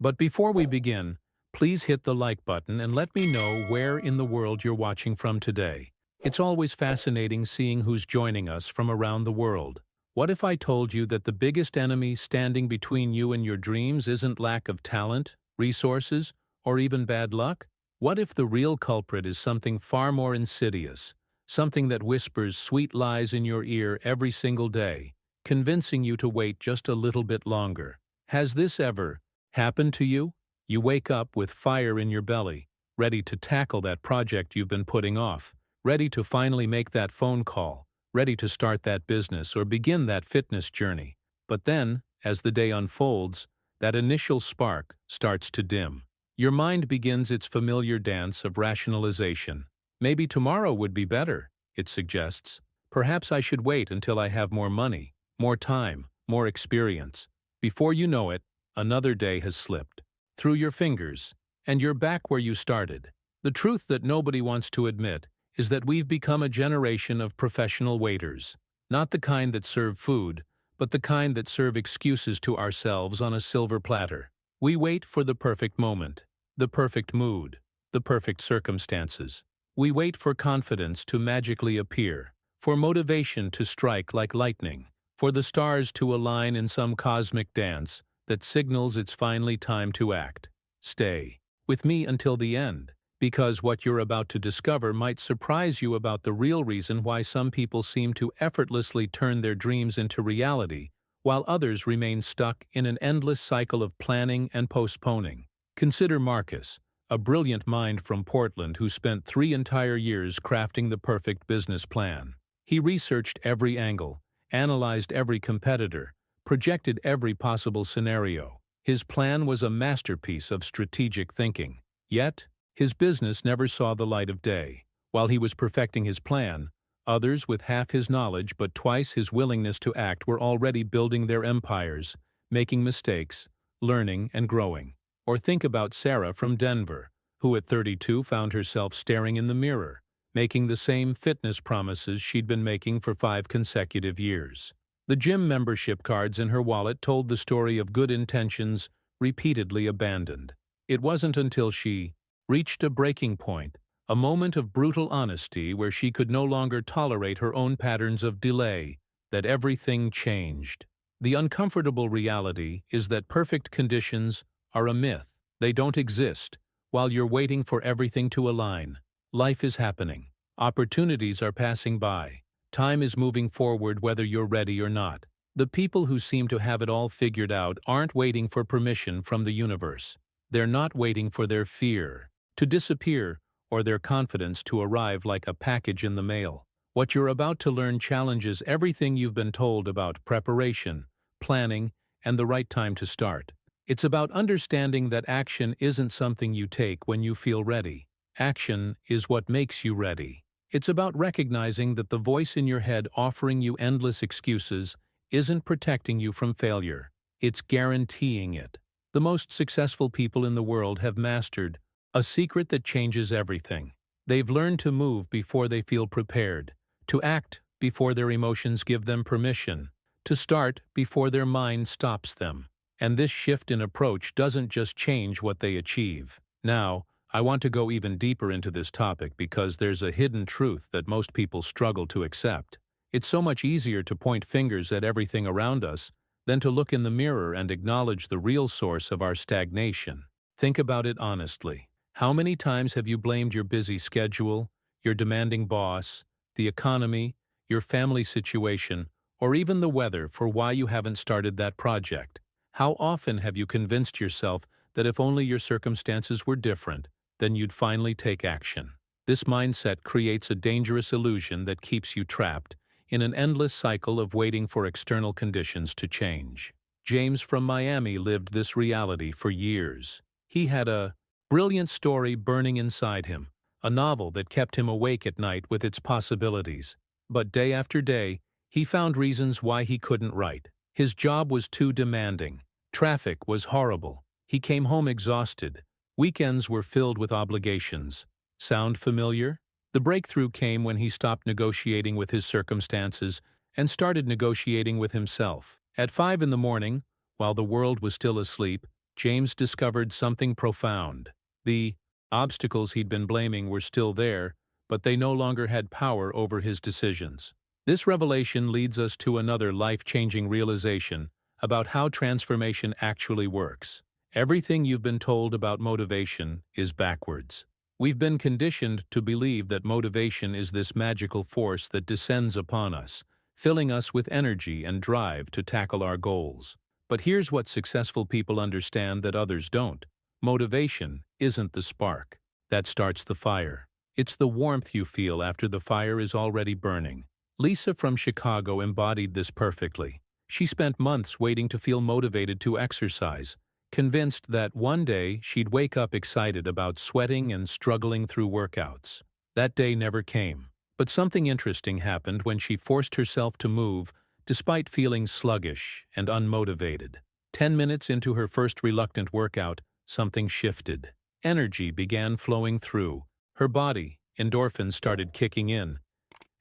But before we begin, please hit the like button and let me know where in the world you're watching from today. It's always fascinating seeing who's joining us from around the world. What if I told you that the biggest enemy standing between you and your dreams isn't lack of talent, resources, or even bad luck? What if the real culprit is something far more insidious, something that whispers sweet lies in your ear every single day, convincing you to wait just a little bit longer? Has this ever happened to you? You wake up with fire in your belly, ready to tackle that project you've been putting off, ready to finally make that phone call, ready to start that business or begin that fitness journey. But then, as the day unfolds, that initial spark starts to dim. Your mind begins its familiar dance of rationalization. Maybe tomorrow would be better, it suggests. Perhaps I should wait until I have more money, more time, more experience. Before you know it, another day has slipped through your fingers, and you're back where you started. The truth that nobody wants to admit is that we've become a generation of professional waiters, not the kind that serve food, but the kind that serve excuses to ourselves on a silver platter. We wait for the perfect moment, the perfect mood, the perfect circumstances. We wait for confidence to magically appear, for motivation to strike like lightning, for the stars to align in some cosmic dance that signals it's finally time to act. Stay with me until the end, because what you're about to discover might surprise you about the real reason why some people seem to effortlessly turn their dreams into reality, while others remain stuck in an endless cycle of planning and postponing. Consider Marcus, a brilliant mind from Portland who spent 3 entire years crafting the perfect business plan. He researched every angle, analyzed every competitor, projected every possible scenario. His plan was a masterpiece of strategic thinking. Yet, his business never saw the light of day. While he was perfecting his plan, others with half his knowledge but twice his willingness to act were already building their empires, making mistakes, learning and growing. Or think about Sarah from Denver, who at 32 found herself staring in the mirror, making the same fitness promises she'd been making for 5 consecutive years. The gym membership cards in her wallet told the story of good intentions repeatedly abandoned. It wasn't until she reached a breaking point, a moment of brutal honesty where she could no longer tolerate her own patterns of delay, that everything changed. The uncomfortable reality is that perfect conditions are a myth. They don't exist. While you're waiting for everything to align, life is happening. Opportunities are passing by. Time is moving forward whether you're ready or not. The people who seem to have it all figured out aren't waiting for permission from the universe. They're not waiting for their fear to disappear or their confidence to arrive like a package in the mail. What you're about to learn challenges everything you've been told about preparation, planning, and the right time to start. It's about understanding that action isn't something you take when you feel ready. Action is what makes you ready. It's about recognizing that the voice in your head offering you endless excuses isn't protecting you from failure. It's guaranteeing it. The most successful people in the world have mastered a secret that changes everything. They've learned to move before they feel prepared, to act before their emotions give them permission, to start before their mind stops them. And this shift in approach doesn't just change what they achieve. Now, I want to go even deeper into this topic because there's a hidden truth that most people struggle to accept. It's so much easier to point fingers at everything around us than to look in the mirror and acknowledge the real source of our stagnation. Think about it honestly. How many times have you blamed your busy schedule, your demanding boss, the economy, your family situation, or even the weather for why you haven't started that project? How often have you convinced yourself that if only your circumstances were different, then you'd finally take action? This mindset creates a dangerous illusion that keeps you trapped in an endless cycle of waiting for external conditions to change. James from Miami lived this reality for years. He had a brilliant story burning inside him, a novel that kept him awake at night with its possibilities. But day after day, he found reasons why he couldn't write. His job was too demanding. Traffic was horrible. He came home exhausted. Weekends were filled with obligations. Sound familiar? The breakthrough came when he stopped negotiating with his circumstances and started negotiating with himself. At 5 in the morning, while the world was still asleep, James discovered something profound. The obstacles he'd been blaming were still there, but they no longer had power over his decisions. This revelation leads us to another life-changing realization about how transformation actually works. Everything you've been told about motivation is backwards. We've been conditioned to believe that motivation is this magical force that descends upon us, filling us with energy and drive to tackle our goals. But here's what successful people understand that others don't. Motivation isn't the spark that starts the fire. It's the warmth you feel after the fire is already burning. Lisa from Chicago embodied this perfectly. She spent months waiting to feel motivated to exercise, convinced that one day she'd wake up excited about sweating and struggling through workouts. That day never came, but something interesting happened when she forced herself to move, despite feeling sluggish and unmotivated. 10 minutes into her first reluctant workout, something shifted. Energy began flowing through her body, endorphins started kicking in,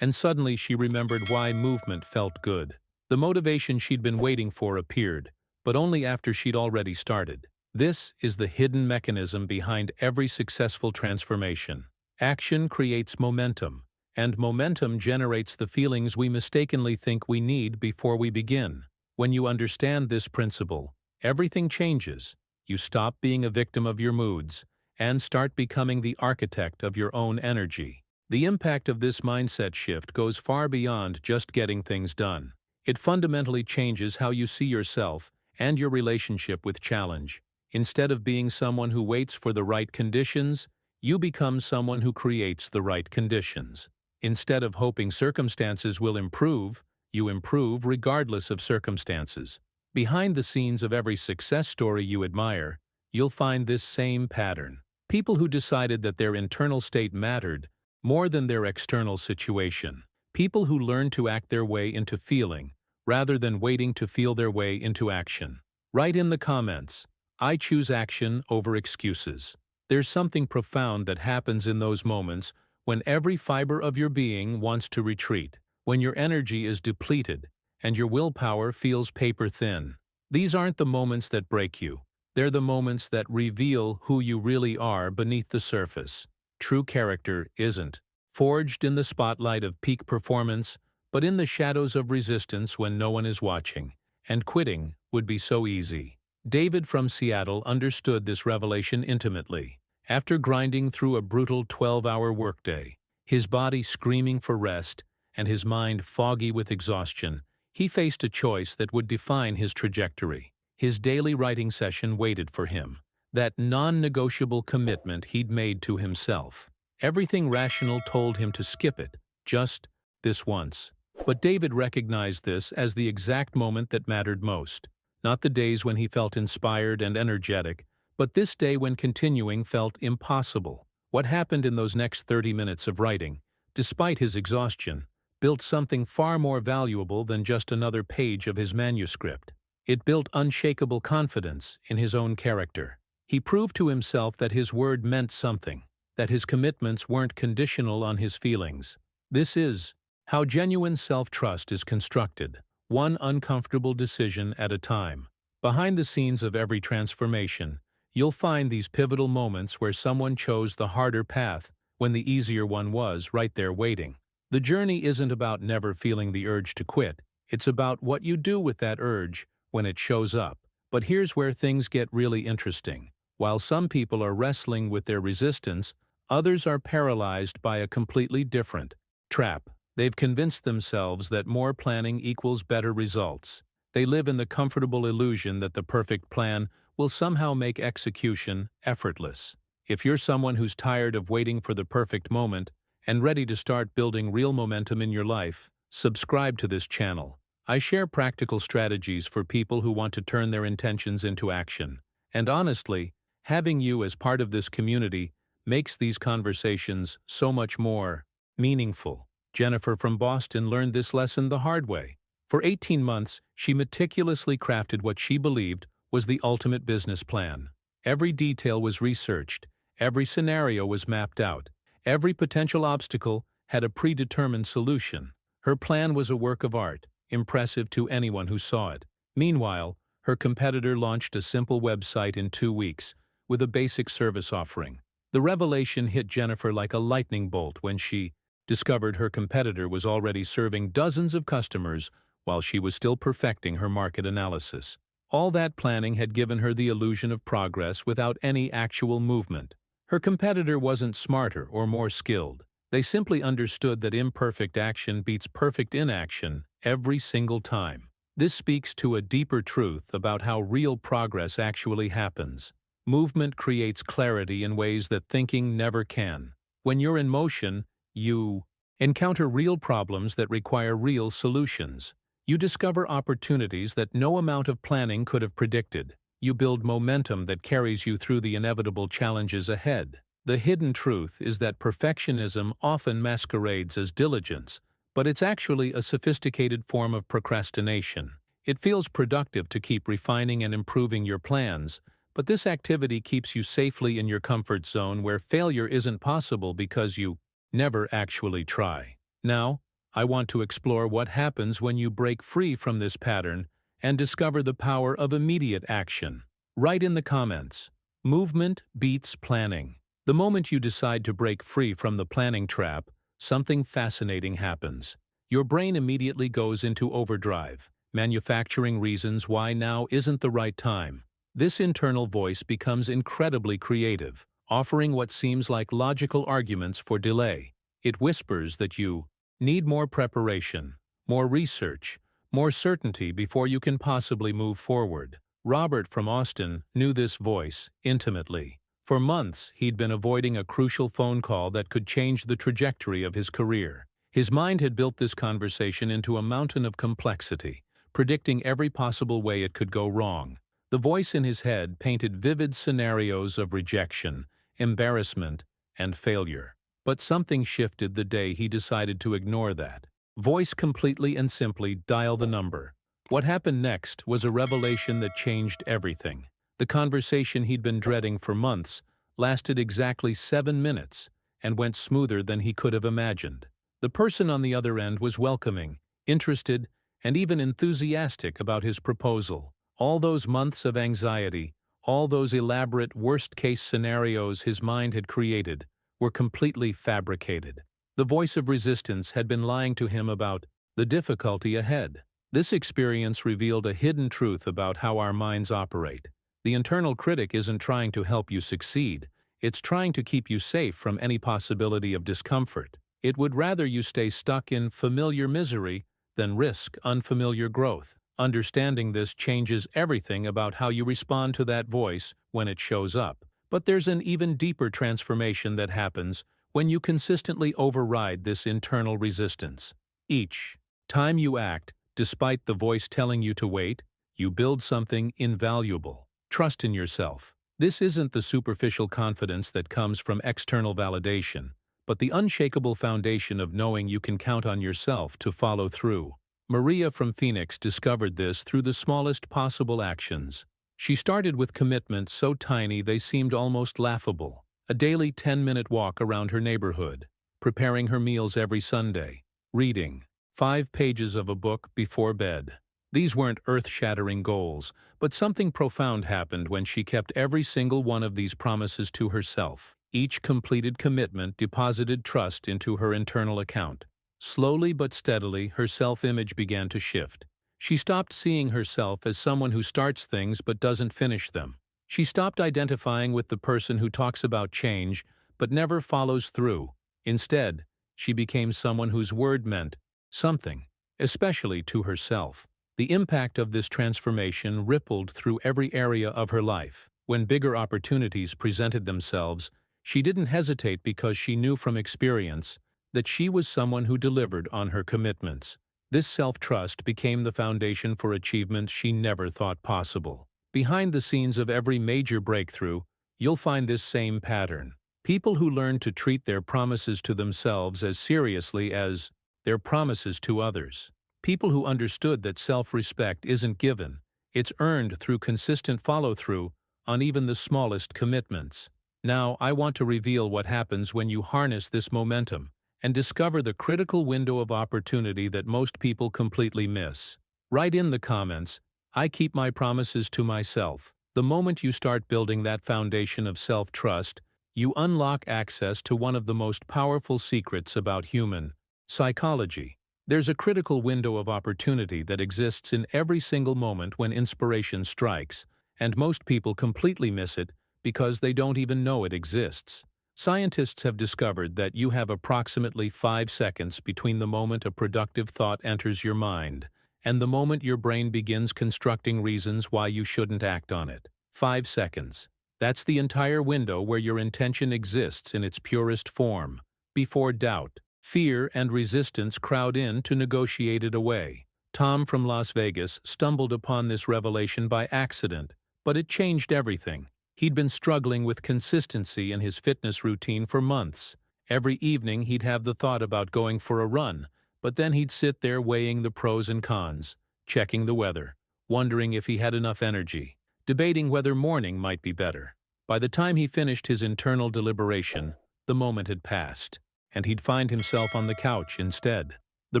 and suddenly she remembered why movement felt good. The motivation she'd been waiting for appeared, but only after she'd already started. This is the hidden mechanism behind every successful transformation. Action creates momentum, and momentum generates the feelings we mistakenly think we need before we begin. When you understand this principle, everything changes. You stop being a victim of your moods and start becoming the architect of your own energy. The impact of this mindset shift goes far beyond just getting things done. It fundamentally changes how you see yourself and your relationship with challenge. Instead of being someone who waits for the right conditions, you become someone who creates the right conditions. Instead of hoping circumstances will improve, you improve regardless of circumstances. Behind the scenes of every success story you admire, you'll find this same pattern. People who decided that their internal state mattered more than their external situation. People who learned to act their way into feeling, rather than waiting to feel their way into action. Write in the comments, "I choose action over excuses." There's something profound that happens in those moments when every fiber of your being wants to retreat, when your energy is depleted, and your willpower feels paper thin. These aren't the moments that break you. They're the moments that reveal who you really are beneath the surface. True character isn't forged in the spotlight of peak performance, but in the shadows of resistance when no one is watching, and quitting would be so easy. David from Seattle understood this revelation intimately. After grinding through a brutal 12-hour workday, his body screaming for rest and his mind foggy with exhaustion, he faced a choice that would define his trajectory. His daily writing session waited for him, that non-negotiable commitment he'd made to himself. Everything rational told him to skip it, just this once. But David recognized this as the exact moment that mattered most. Not the days when he felt inspired and energetic, but this day when continuing felt impossible. What happened in those next 30 minutes of writing, despite his exhaustion, built something far more valuable than just another page of his manuscript. It built unshakable confidence in his own character. He proved to himself that his word meant something, that his commitments weren't conditional on his feelings. This is how genuine self-trust is constructed, one uncomfortable decision at a time. Behind the scenes of every transformation, you'll find these pivotal moments where someone chose the harder path when the easier one was right there waiting. The journey isn't about never feeling the urge to quit. It's about what you do with that urge when it shows up. But here's where things get really interesting. While some people are wrestling with their resistance, others are paralyzed by a completely different trap. They've convinced themselves that more planning equals better results. They live in the comfortable illusion that the perfect plan will somehow make execution effortless. If you're someone who's tired of waiting for the perfect moment and ready to start building real momentum in your life, subscribe to this channel. I share practical strategies for people who want to turn their intentions into action. And honestly, having you as part of this community makes these conversations so much more meaningful. Jennifer from Boston learned this lesson the hard way. For 18 months, she meticulously crafted what she believed was the ultimate business plan. Every detail was researched, every scenario was mapped out, every potential obstacle had a predetermined solution. Her plan was a work of art, impressive to anyone who saw it. Meanwhile, Her competitor launched a simple website in 2 weeks, with a basic service offering. The revelation hit Jennifer like a lightning bolt when she discovered her competitor was already serving dozens of customers while she was still perfecting her market analysis. All that planning had given her the illusion of progress without any actual movement. Her competitor wasn't smarter or more skilled. They simply understood that imperfect action beats perfect inaction every single time. This speaks to a deeper truth about how real progress actually happens. Movement creates clarity in ways that thinking never can. When you're in motion, you encounter real problems that require real solutions. You discover opportunities that no amount of planning could have predicted. You build momentum that carries you through the inevitable challenges ahead. The hidden truth is that perfectionism often masquerades as diligence, but it's actually a sophisticated form of procrastination. It feels productive to keep refining and improving your plans, but this activity keeps you safely in your comfort zone where failure isn't possible because you never actually try. Now, I want to explore what happens when you break free from this pattern and discover the power of immediate action. Write in the comments, movement beats planning. The moment you decide to break free from the planning trap, something fascinating happens. Your brain immediately goes into overdrive, manufacturing reasons why now isn't the right time. This internal voice becomes incredibly creative, offering what seems like logical arguments for delay. It whispers that you need more preparation, more research, more certainty before you can possibly move forward. Robert from Austin knew this voice intimately. For months, he'd been avoiding a crucial phone call that could change the trajectory of his career. His mind had built this conversation into a mountain of complexity, predicting every possible way it could go wrong. The voice in his head painted vivid scenarios of rejection, embarrassment, and failure. But something shifted the day he decided to ignore that voice completely and simply dial the number. What happened next was a revelation that changed everything. The conversation he'd been dreading for months lasted exactly 7 minutes and went smoother than he could have imagined. The person on the other end was welcoming, interested, and even enthusiastic about his proposal. All those months of anxiety, all those elaborate worst-case scenarios his mind had created, were completely fabricated. The voice of resistance had been lying to him about the difficulty ahead. This experience revealed a hidden truth about how our minds operate. The internal critic isn't trying to help you succeed, it's trying to keep you safe from any possibility of discomfort. It would rather you stay stuck in familiar misery than risk unfamiliar growth. Understanding this changes everything about how you respond to that voice when it shows up. But there's an even deeper transformation that happens when you consistently override this internal resistance. Each time you act, despite the voice telling you to wait, you build something invaluable. Trust in yourself. This isn't the superficial confidence that comes from external validation, but the unshakable foundation of knowing you can count on yourself to follow through. Maria from Phoenix discovered this through the smallest possible actions. She started with commitments so tiny they seemed almost laughable. A daily 10-minute walk around her neighborhood, preparing her meals every Sunday, reading 5 pages of a book before bed. These weren't earth-shattering goals, but something profound happened when she kept every single one of these promises to herself. Each completed commitment deposited trust into her internal account. Slowly but steadily, her self-image began to shift. She stopped seeing herself as someone who starts things but doesn't finish them. She stopped identifying with the person who talks about change but never follows through. Instead, she became someone whose word meant something, especially to herself. The impact of this transformation rippled through every area of her life. When bigger opportunities presented themselves, she didn't hesitate because she knew from experience that she was someone who delivered on her commitments. This self-trust became the foundation for achievements she never thought possible. Behind the scenes of every major breakthrough, you'll find this same pattern. People who learn to treat their promises to themselves as seriously as their promises to others. People who understood that self-respect isn't given, it's earned through consistent follow-through on even the smallest commitments. Now, I want to reveal what happens when you harness this momentum and discover the critical window of opportunity that most people completely miss. Write in the comments, I keep my promises to myself. The moment you start building that foundation of self-trust, you unlock access to one of the most powerful secrets about human psychology. There's a critical window of opportunity that exists in every single moment when inspiration strikes, and most people completely miss it because they don't even know it exists. Scientists have discovered that you have approximately 5 seconds between the moment a productive thought enters your mind and the moment your brain begins constructing reasons why you shouldn't act on it. 5 seconds. That's the entire window where your intention exists in its purest form. Before doubt, fear and resistance crowd in to negotiate it away. Tom from Las Vegas stumbled upon this revelation by accident, but it changed everything. He'd been struggling with consistency in his fitness routine for months. Every evening he'd have the thought about going for a run, but then he'd sit there weighing the pros and cons, checking the weather, wondering if he had enough energy, debating whether morning might be better. By the time he finished his internal deliberation, the moment had passed, and he'd find himself on the couch instead. The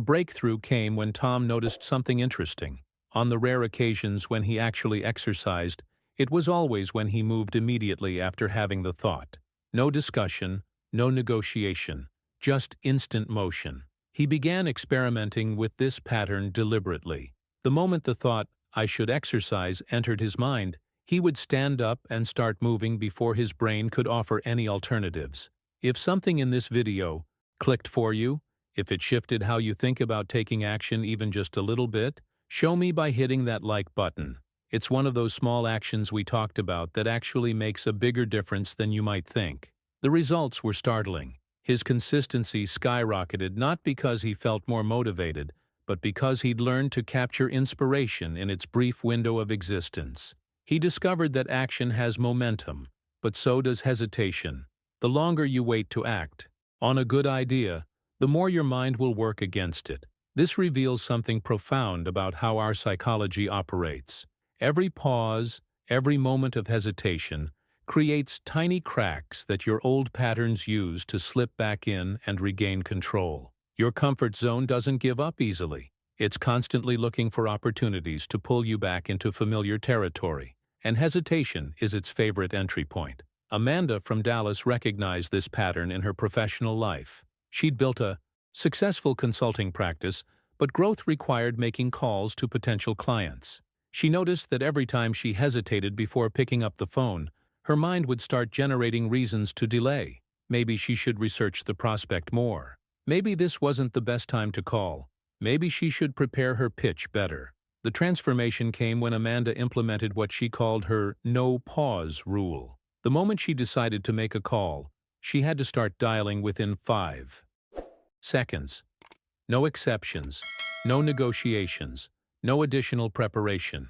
breakthrough came when Tom noticed something interesting. On the rare occasions when he actually exercised, it was always when he moved immediately after having the thought. No discussion, no negotiation, just instant motion. He began experimenting with this pattern deliberately. The moment the thought, "I should exercise," entered his mind, he would stand up and start moving before his brain could offer any alternatives. If something in this video clicked for you, if it shifted how you think about taking action even just a little bit, show me by hitting that like button. It's one of those small actions we talked about that actually makes a bigger difference than you might think. The results were startling. His consistency skyrocketed not because he felt more motivated, but because he'd learned to capture inspiration in its brief window of existence. He discovered that action has momentum, but so does hesitation. The longer you wait to act on a good idea, the more your mind will work against it. This reveals something profound about how our psychology operates. Every pause, every moment of hesitation, creates tiny cracks that your old patterns use to slip back in and regain control. Your comfort zone doesn't give up easily. It's constantly looking for opportunities to pull you back into familiar territory, and hesitation is its favorite entry point. Amanda from Dallas recognized this pattern in her professional life. She'd built a successful consulting practice, but growth required making calls to potential clients. She noticed that every time she hesitated before picking up the phone, her mind would start generating reasons to delay. Maybe she should research the prospect more. Maybe this wasn't the best time to call. Maybe she should prepare her pitch better. The transformation came when Amanda implemented what she called her no-pause rule. The moment she decided to make a call, she had to start dialing within 5 seconds. No exceptions, no negotiations, no additional preparation.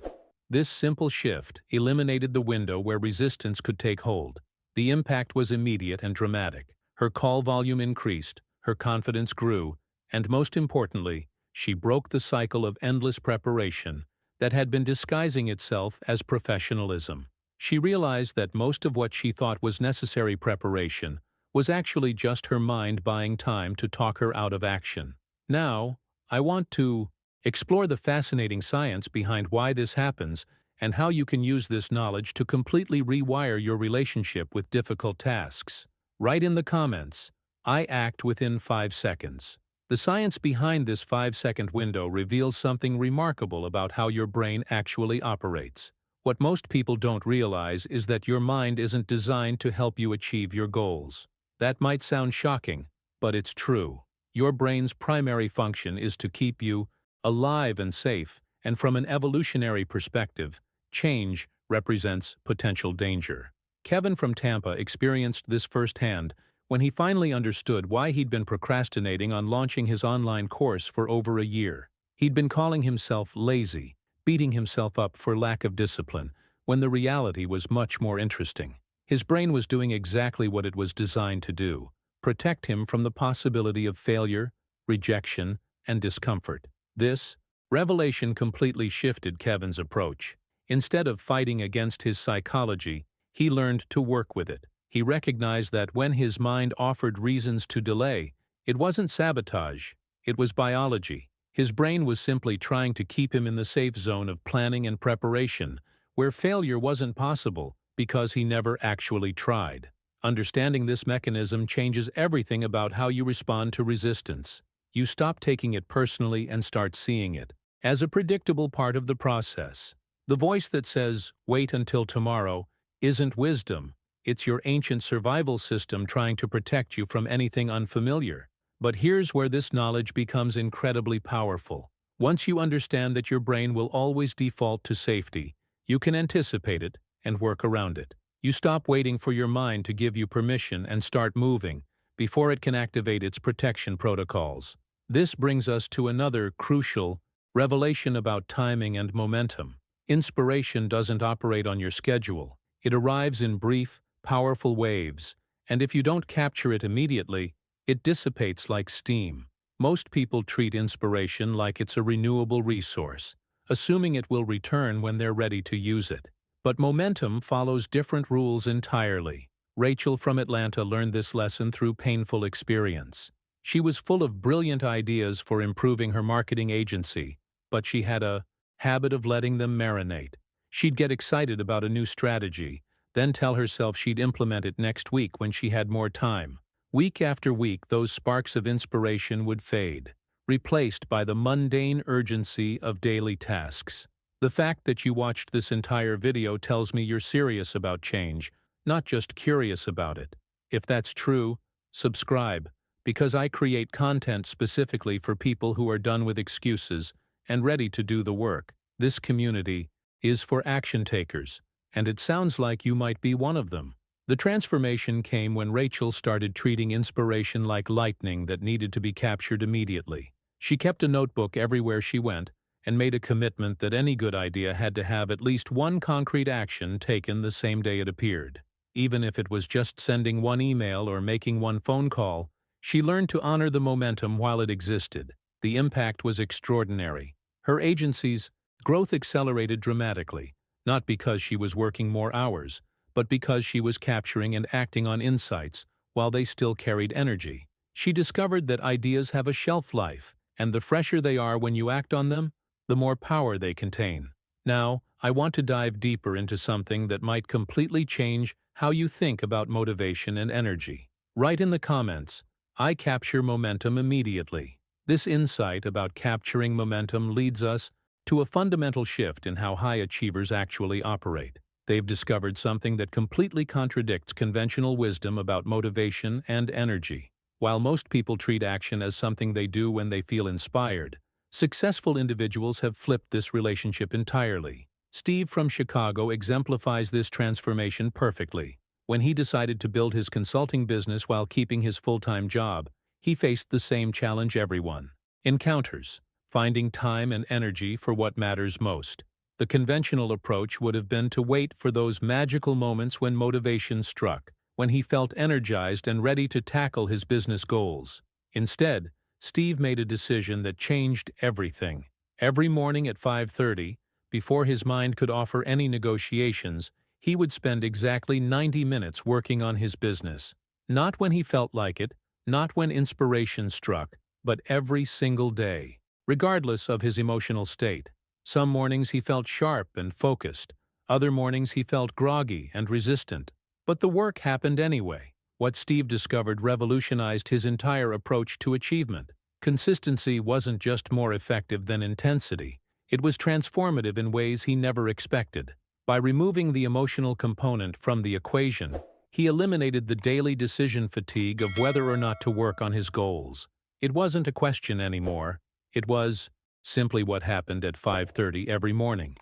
This simple shift eliminated the window where resistance could take hold. The impact was immediate and dramatic. Her call volume increased, her confidence grew, and most importantly, she broke the cycle of endless preparation that had been disguising itself as professionalism. She realized that most of what she thought was necessary preparation was actually just her mind buying time to talk her out of action. Now, I want to explore the fascinating science behind why this happens and how you can use this knowledge to completely rewire your relationship with difficult tasks. Write in the comments, "I act within 5 seconds." The science behind this 5-second window reveals something remarkable about how your brain actually operates. What most people don't realize is that your mind isn't designed to help you achieve your goals. That might sound shocking, but it's true. Your brain's primary function is to keep you alive and safe, and from an evolutionary perspective, change represents potential danger. Kevin from Tampa experienced this firsthand when he finally understood why he'd been procrastinating on launching his online course for over a year. He'd been calling himself lazy, beating himself up for lack of discipline, when the reality was much more interesting. His brain was doing exactly what it was designed to do: protect him from the possibility of failure, rejection, and discomfort. This revelation completely shifted Kevin's approach. Instead of fighting against his psychology, he learned to work with it. He recognized that when his mind offered reasons to delay, it wasn't sabotage, it was biology. His brain was simply trying to keep him in the safe zone of planning and preparation, where failure wasn't possible because he never actually tried. Understanding this mechanism changes everything about how you respond to resistance. You stop taking it personally and start seeing it as a predictable part of the process. The voice that says, "Wait until tomorrow," isn't wisdom. It's your ancient survival system trying to protect you from anything unfamiliar. But here's where this knowledge becomes incredibly powerful. Once you understand that your brain will always default to safety, you can anticipate it and work around it. You stop waiting for your mind to give you permission and start moving before it can activate its protection protocols. This brings us to another crucial revelation about timing and momentum. Inspiration doesn't operate on your schedule. It arrives in brief, powerful waves, and if you don't capture it immediately, it dissipates like steam. Most people treat inspiration like it's a renewable resource, assuming it will return when they're ready to use it. But momentum follows different rules entirely. Rachel from Atlanta learned this lesson through painful experience. She was full of brilliant ideas for improving her marketing agency, but she had a habit of letting them marinate. She'd get excited about a new strategy, then tell herself she'd implement it next week when she had more time. Week after week, those sparks of inspiration would fade, replaced by the mundane urgency of daily tasks. The fact that you watched this entire video tells me you're serious about change, not just curious about it. If that's true, subscribe, because I create content specifically for people who are done with excuses and ready to do the work. This community is for action takers, and it sounds like you might be one of them. The transformation came when Rachel started treating inspiration like lightning that needed to be captured immediately. She kept a notebook everywhere she went and made a commitment that any good idea had to have at least one concrete action taken the same day it appeared. Even if it was just sending one email or making one phone call, she learned to honor the momentum while it existed. The impact was extraordinary. Her agency's growth accelerated dramatically, not because she was working more hours, but because she was capturing and acting on insights while they still carried energy. She discovered that ideas have a shelf life, and the fresher they are when you act on them, the more power they contain. Now, I want to dive deeper into something that might completely change how you think about motivation and energy. Write in the comments, "I capture momentum immediately." This insight about capturing momentum leads us to a fundamental shift in how high achievers actually operate. They've discovered something that completely contradicts conventional wisdom about motivation and energy. While most people treat action as something they do when they feel inspired, successful individuals have flipped this relationship entirely. Steve from Chicago exemplifies this transformation perfectly. When he decided to build his consulting business while keeping his full-time job, he faced the same challenge everyone encounters: finding time and energy for what matters most. The conventional approach would have been to wait for those magical moments when motivation struck, when he felt energized and ready to tackle his business goals. Instead, Steve made a decision that changed everything. Every morning at 5:30, before his mind could offer any negotiations, he would spend exactly 90 minutes working on his business. Not when he felt like it, not when inspiration struck, but every single day, regardless of his emotional state. Some mornings he felt sharp and focused. Other mornings he felt groggy and resistant. But the work happened anyway. What Steve discovered revolutionized his entire approach to achievement. Consistency wasn't just more effective than intensity. It was transformative in ways he never expected. By removing the emotional component from the equation, he eliminated the daily decision fatigue of whether or not to work on his goals. It wasn't a question anymore. It was simply what happened at 5:30 every morning.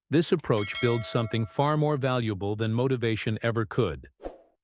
This approach builds something far more valuable than motivation ever could: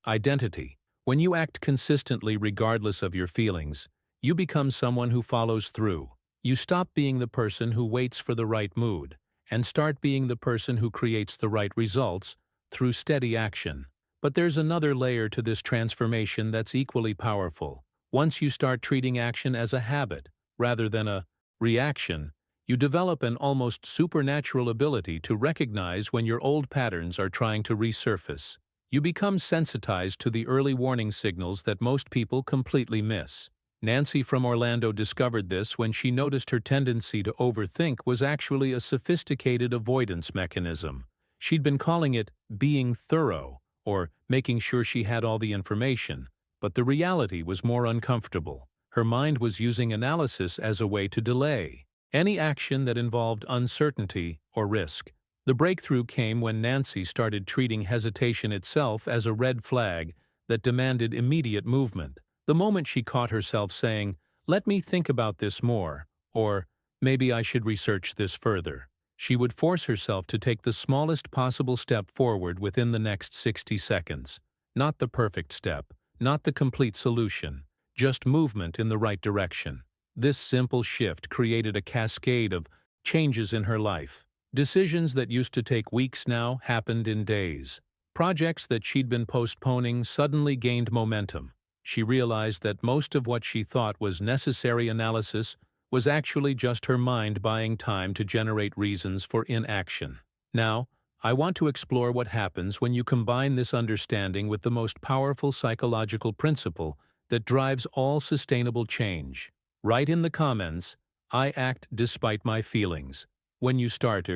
identity. When you act consistently regardless of your feelings, you become someone who follows through. You stop being the person who waits for the right mood, and start being the person who creates the right results through steady action. But there's another layer to this transformation that's equally powerful. Once you start treating action as a habit, rather than a reaction, you develop an almost supernatural ability to recognize when your old patterns are trying to resurface. You become sensitized to the early warning signals that most people completely miss. Nancy from Orlando discovered this when she noticed her tendency to overthink was actually a sophisticated avoidance mechanism. She'd been calling it being thorough, or making sure she had all the information, but the reality was more uncomfortable. Her mind was using analysis as a way to delay any action that involved uncertainty or risk. The breakthrough came when Nancy started treating hesitation itself as a red flag that demanded immediate movement. The moment she caught herself saying, "Let me think about this more," or "Maybe I should research this further," she would force herself to take the smallest possible step forward within the next 60 seconds. Not the perfect step, not the complete solution, just movement in the right direction. This simple shift created a cascade of changes in her life. Decisions that used to take weeks now happened in days. Projects that she'd been postponing suddenly gained momentum. She realized that most of what she thought was necessary analysis was actually just her mind buying time to generate reasons for inaction. Now, I want to explore what happens when you combine this understanding with the most powerful psychological principle that drives all sustainable change. Write in the comments, "I act despite my feelings." When you start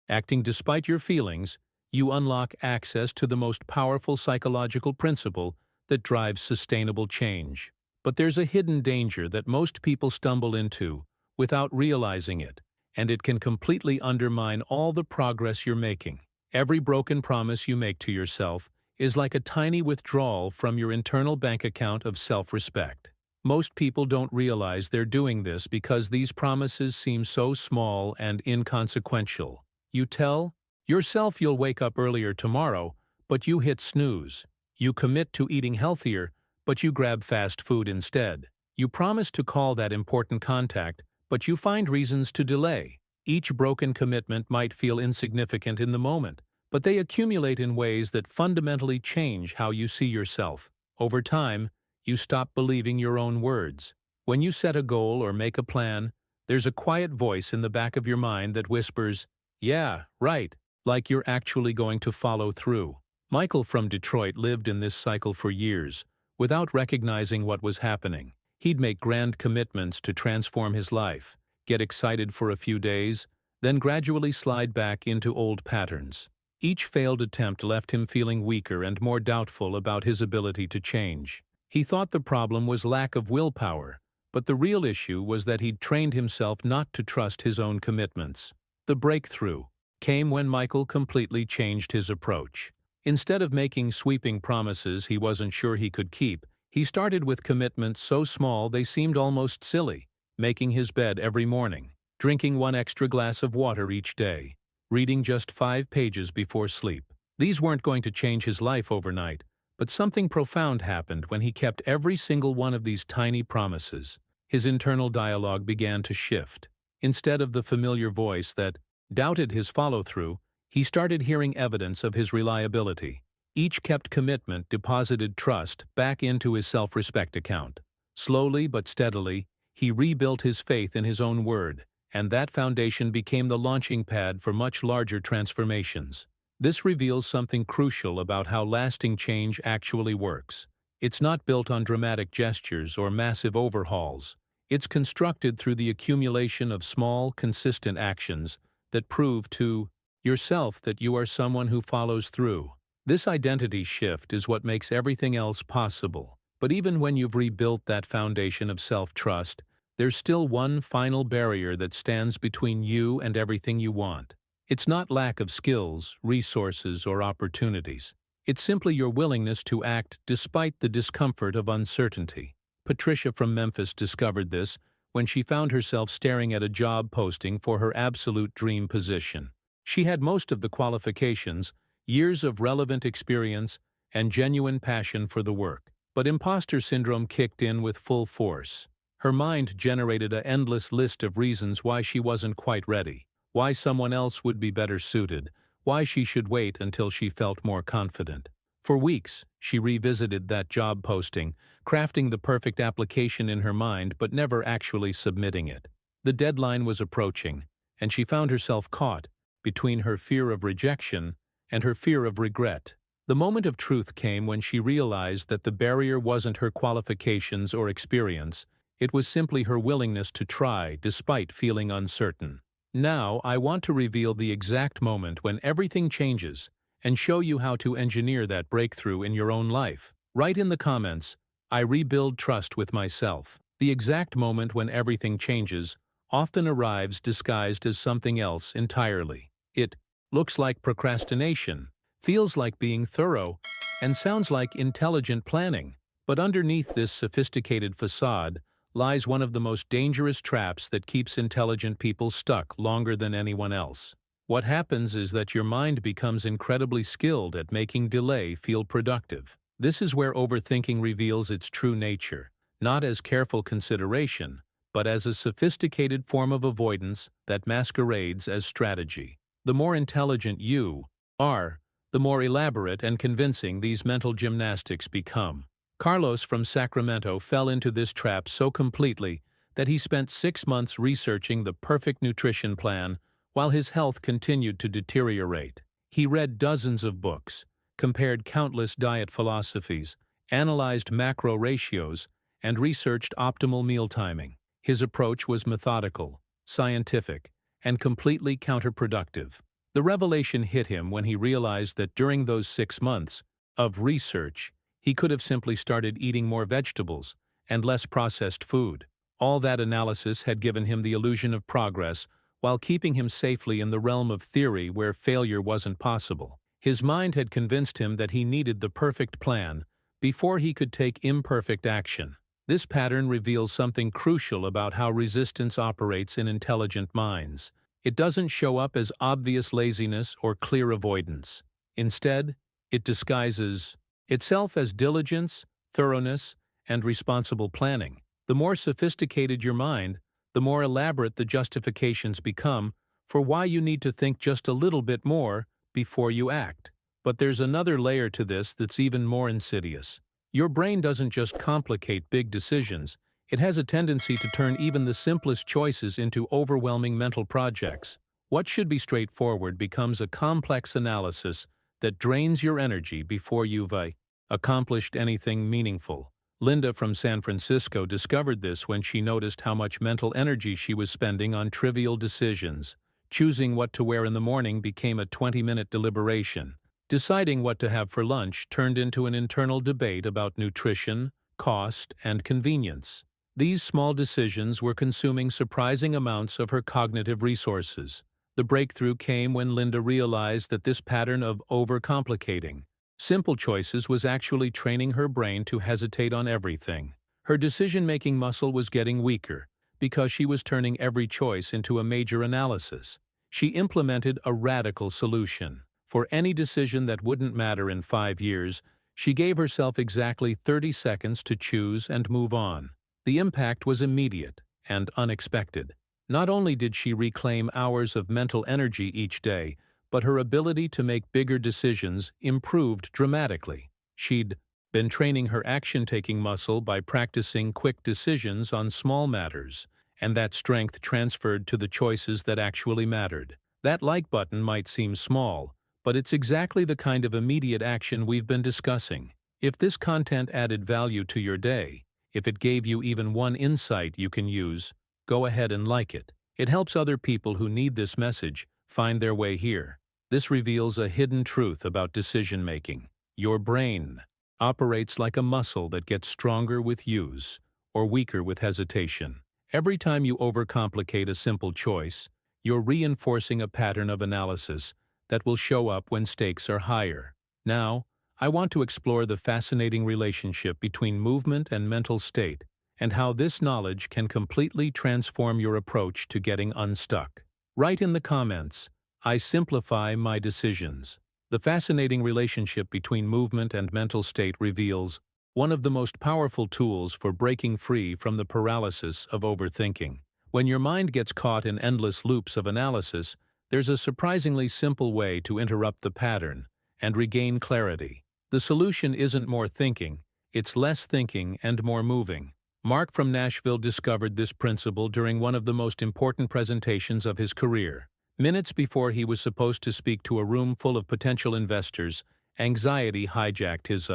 acting despite your feelings, you unlock access to the most powerful psychological principle that drives sustainable change. But there's a hidden danger that most people stumble into without realizing it, and it can completely undermine all the progress you're making. Every broken promise you make to yourself is like a tiny withdrawal from your internal bank account of self-respect. Most people don't realize they're doing this because these promises seem so small and inconsequential. You tell yourself you'll wake up earlier tomorrow, but you hit snooze. You commit to eating healthier, but you grab fast food instead. You promise to call that important contact, but you find reasons to delay. Each broken commitment might feel insignificant in the moment, but they accumulate in ways that fundamentally change how you see yourself. Over time, you stop believing your own words. When you set a goal or make a plan, there's a quiet voice in the back of your mind that whispers, "Yeah, right," like you're actually going to follow through. Michael from Detroit lived in this cycle for years, without recognizing what was happening. He'd make grand commitments to transform his life, get excited for a few days, then gradually slide back into old patterns. Each failed attempt left him feeling weaker and more doubtful about his ability to change. He thought the problem was lack of willpower, but the real issue was that he'd trained himself not to trust his own commitments. The breakthrough came when Michael completely changed his approach. Instead of making sweeping promises he wasn't sure he could keep, he started with commitments so small they seemed almost silly: making his bed every morning, drinking 1 extra glass of water each day, reading just 5 pages before sleep. These weren't going to change his life overnight, but something profound happened when he kept every single one of these tiny promises. His internal dialogue began to shift. Instead of the familiar voice that doubted his follow-through, he started hearing evidence of his reliability. Each kept commitment deposited trust back into his self-respect account. Slowly but steadily, he rebuilt his faith in his own word, and that foundation became the launching pad for much larger transformations. This reveals something crucial about how lasting change actually works. It's not built on dramatic gestures or massive overhauls. It's constructed through the accumulation of small, consistent actions that prove to yourself that you are someone who follows through. This identity shift is what makes everything else possible. But even when you've rebuilt that foundation of self-trust, there's still one final barrier that stands between you and everything you want. It's not lack of skills, resources, or opportunities. It's simply your willingness to act despite the discomfort of uncertainty. Patricia from Memphis discovered this when she found herself staring at a job posting for her absolute dream position. She had most of the qualifications, years of relevant experience, and genuine passion for the work. But imposter syndrome kicked in with full force. Her mind generated an endless list of reasons why she wasn't quite ready, why someone else would be better suited, why she should wait until she felt more confident. For weeks, she revisited that job posting, crafting the perfect application in her mind but never actually submitting it. The deadline was approaching, and she found herself caught between her fear of rejection and her fear of regret. The moment of truth came when she realized that the barrier wasn't her qualifications or experience, It was simply her willingness to try despite feeling uncertain. Now, I want to reveal the exact moment when everything changes and show you how to engineer that breakthrough in your own life. Write in the comments, "I rebuild trust with myself." The exact moment when everything changes often arrives disguised as something else entirely. It looks like procrastination, feels like being thorough, and sounds like intelligent planning. But underneath this sophisticated facade lies one of the most dangerous traps that keeps intelligent people stuck longer than anyone else. What happens is that your mind becomes incredibly skilled at making delay feel productive. This is where overthinking reveals its true nature, not as careful consideration, but as a sophisticated form of avoidance that masquerades as strategy. The more intelligent you are, the more elaborate and convincing these mental gymnastics become. Carlos from Sacramento fell into this trap so completely that he spent 6 months researching the perfect nutrition plan while his health continued to deteriorate. He read dozens of books, compared countless diet philosophies, analyzed macro ratios, and researched optimal meal timing. His approach was methodical, scientific, and completely counterproductive. The revelation hit him when he realized that during those 6 months of research, he could have simply started eating more vegetables and less processed food. All that analysis had given him the illusion of progress while keeping him safely in the realm of theory where failure wasn't possible. His mind had convinced him that he needed the perfect plan before he could take imperfect action. This pattern reveals something crucial about how resistance operates in intelligent minds. It doesn't show up as obvious laziness or clear avoidance. Instead, it disguises itself as diligence, thoroughness, and responsible planning. The more sophisticated your mind, the more elaborate the justifications become for why you need to think just a little bit more before you act. But there's another layer to this that's even more insidious. Your brain doesn't just complicate big decisions, it has a tendency to turn even the simplest choices into overwhelming mental projects. What should be straightforward becomes a complex analysis that drains your energy before you've accomplished anything meaningful. Linda from San Francisco discovered this when she noticed how much mental energy she was spending on trivial decisions. Choosing what to wear in the morning became a 20-minute deliberation. Deciding what to have for lunch turned into an internal debate about nutrition, cost, and convenience. These small decisions were consuming surprising amounts of her cognitive resources. The breakthrough came when Linda realized that this pattern of overcomplicating simple choices was actually training her brain to hesitate on everything. Her decision-making muscle was getting weaker because she was turning every choice into a major analysis. She implemented a radical solution. For any decision that wouldn't matter in 5 years, she gave herself exactly 30 seconds to choose and move on. The impact was immediate and unexpected. Not only did she reclaim hours of mental energy each day, but her ability to make bigger decisions improved dramatically. She'd been training her action-taking muscle by practicing quick decisions on small matters, and that strength transferred to the choices that actually mattered. That like button might seem small, but it's exactly the kind of immediate action we've been discussing. If this content added value to your day, if it gave you even one insight you can use, go ahead and like it. It helps other people who need this message find their way here. This reveals a hidden truth about decision-making. Your brain operates like a muscle that gets stronger with use or weaker with hesitation. Every time you overcomplicate a simple choice, you're reinforcing a pattern of analysis that will show up when stakes are higher. Now, I want to explore the fascinating relationship between movement and mental state, and how this knowledge can completely transform your approach to getting unstuck. Write in the comments, "I simplify my decisions." The fascinating relationship between movement and mental state reveals one of the most powerful tools for breaking free from the paralysis of overthinking. When your mind gets caught in endless loops of analysis, there's a surprisingly simple way to interrupt the pattern and regain clarity. The solution isn't more thinking, it's less thinking and more moving. Mark from Nashville discovered this principle during one of the most important presentations of his career. Minutes before he was supposed to speak to a room full of potential investors, anxiety hijacked his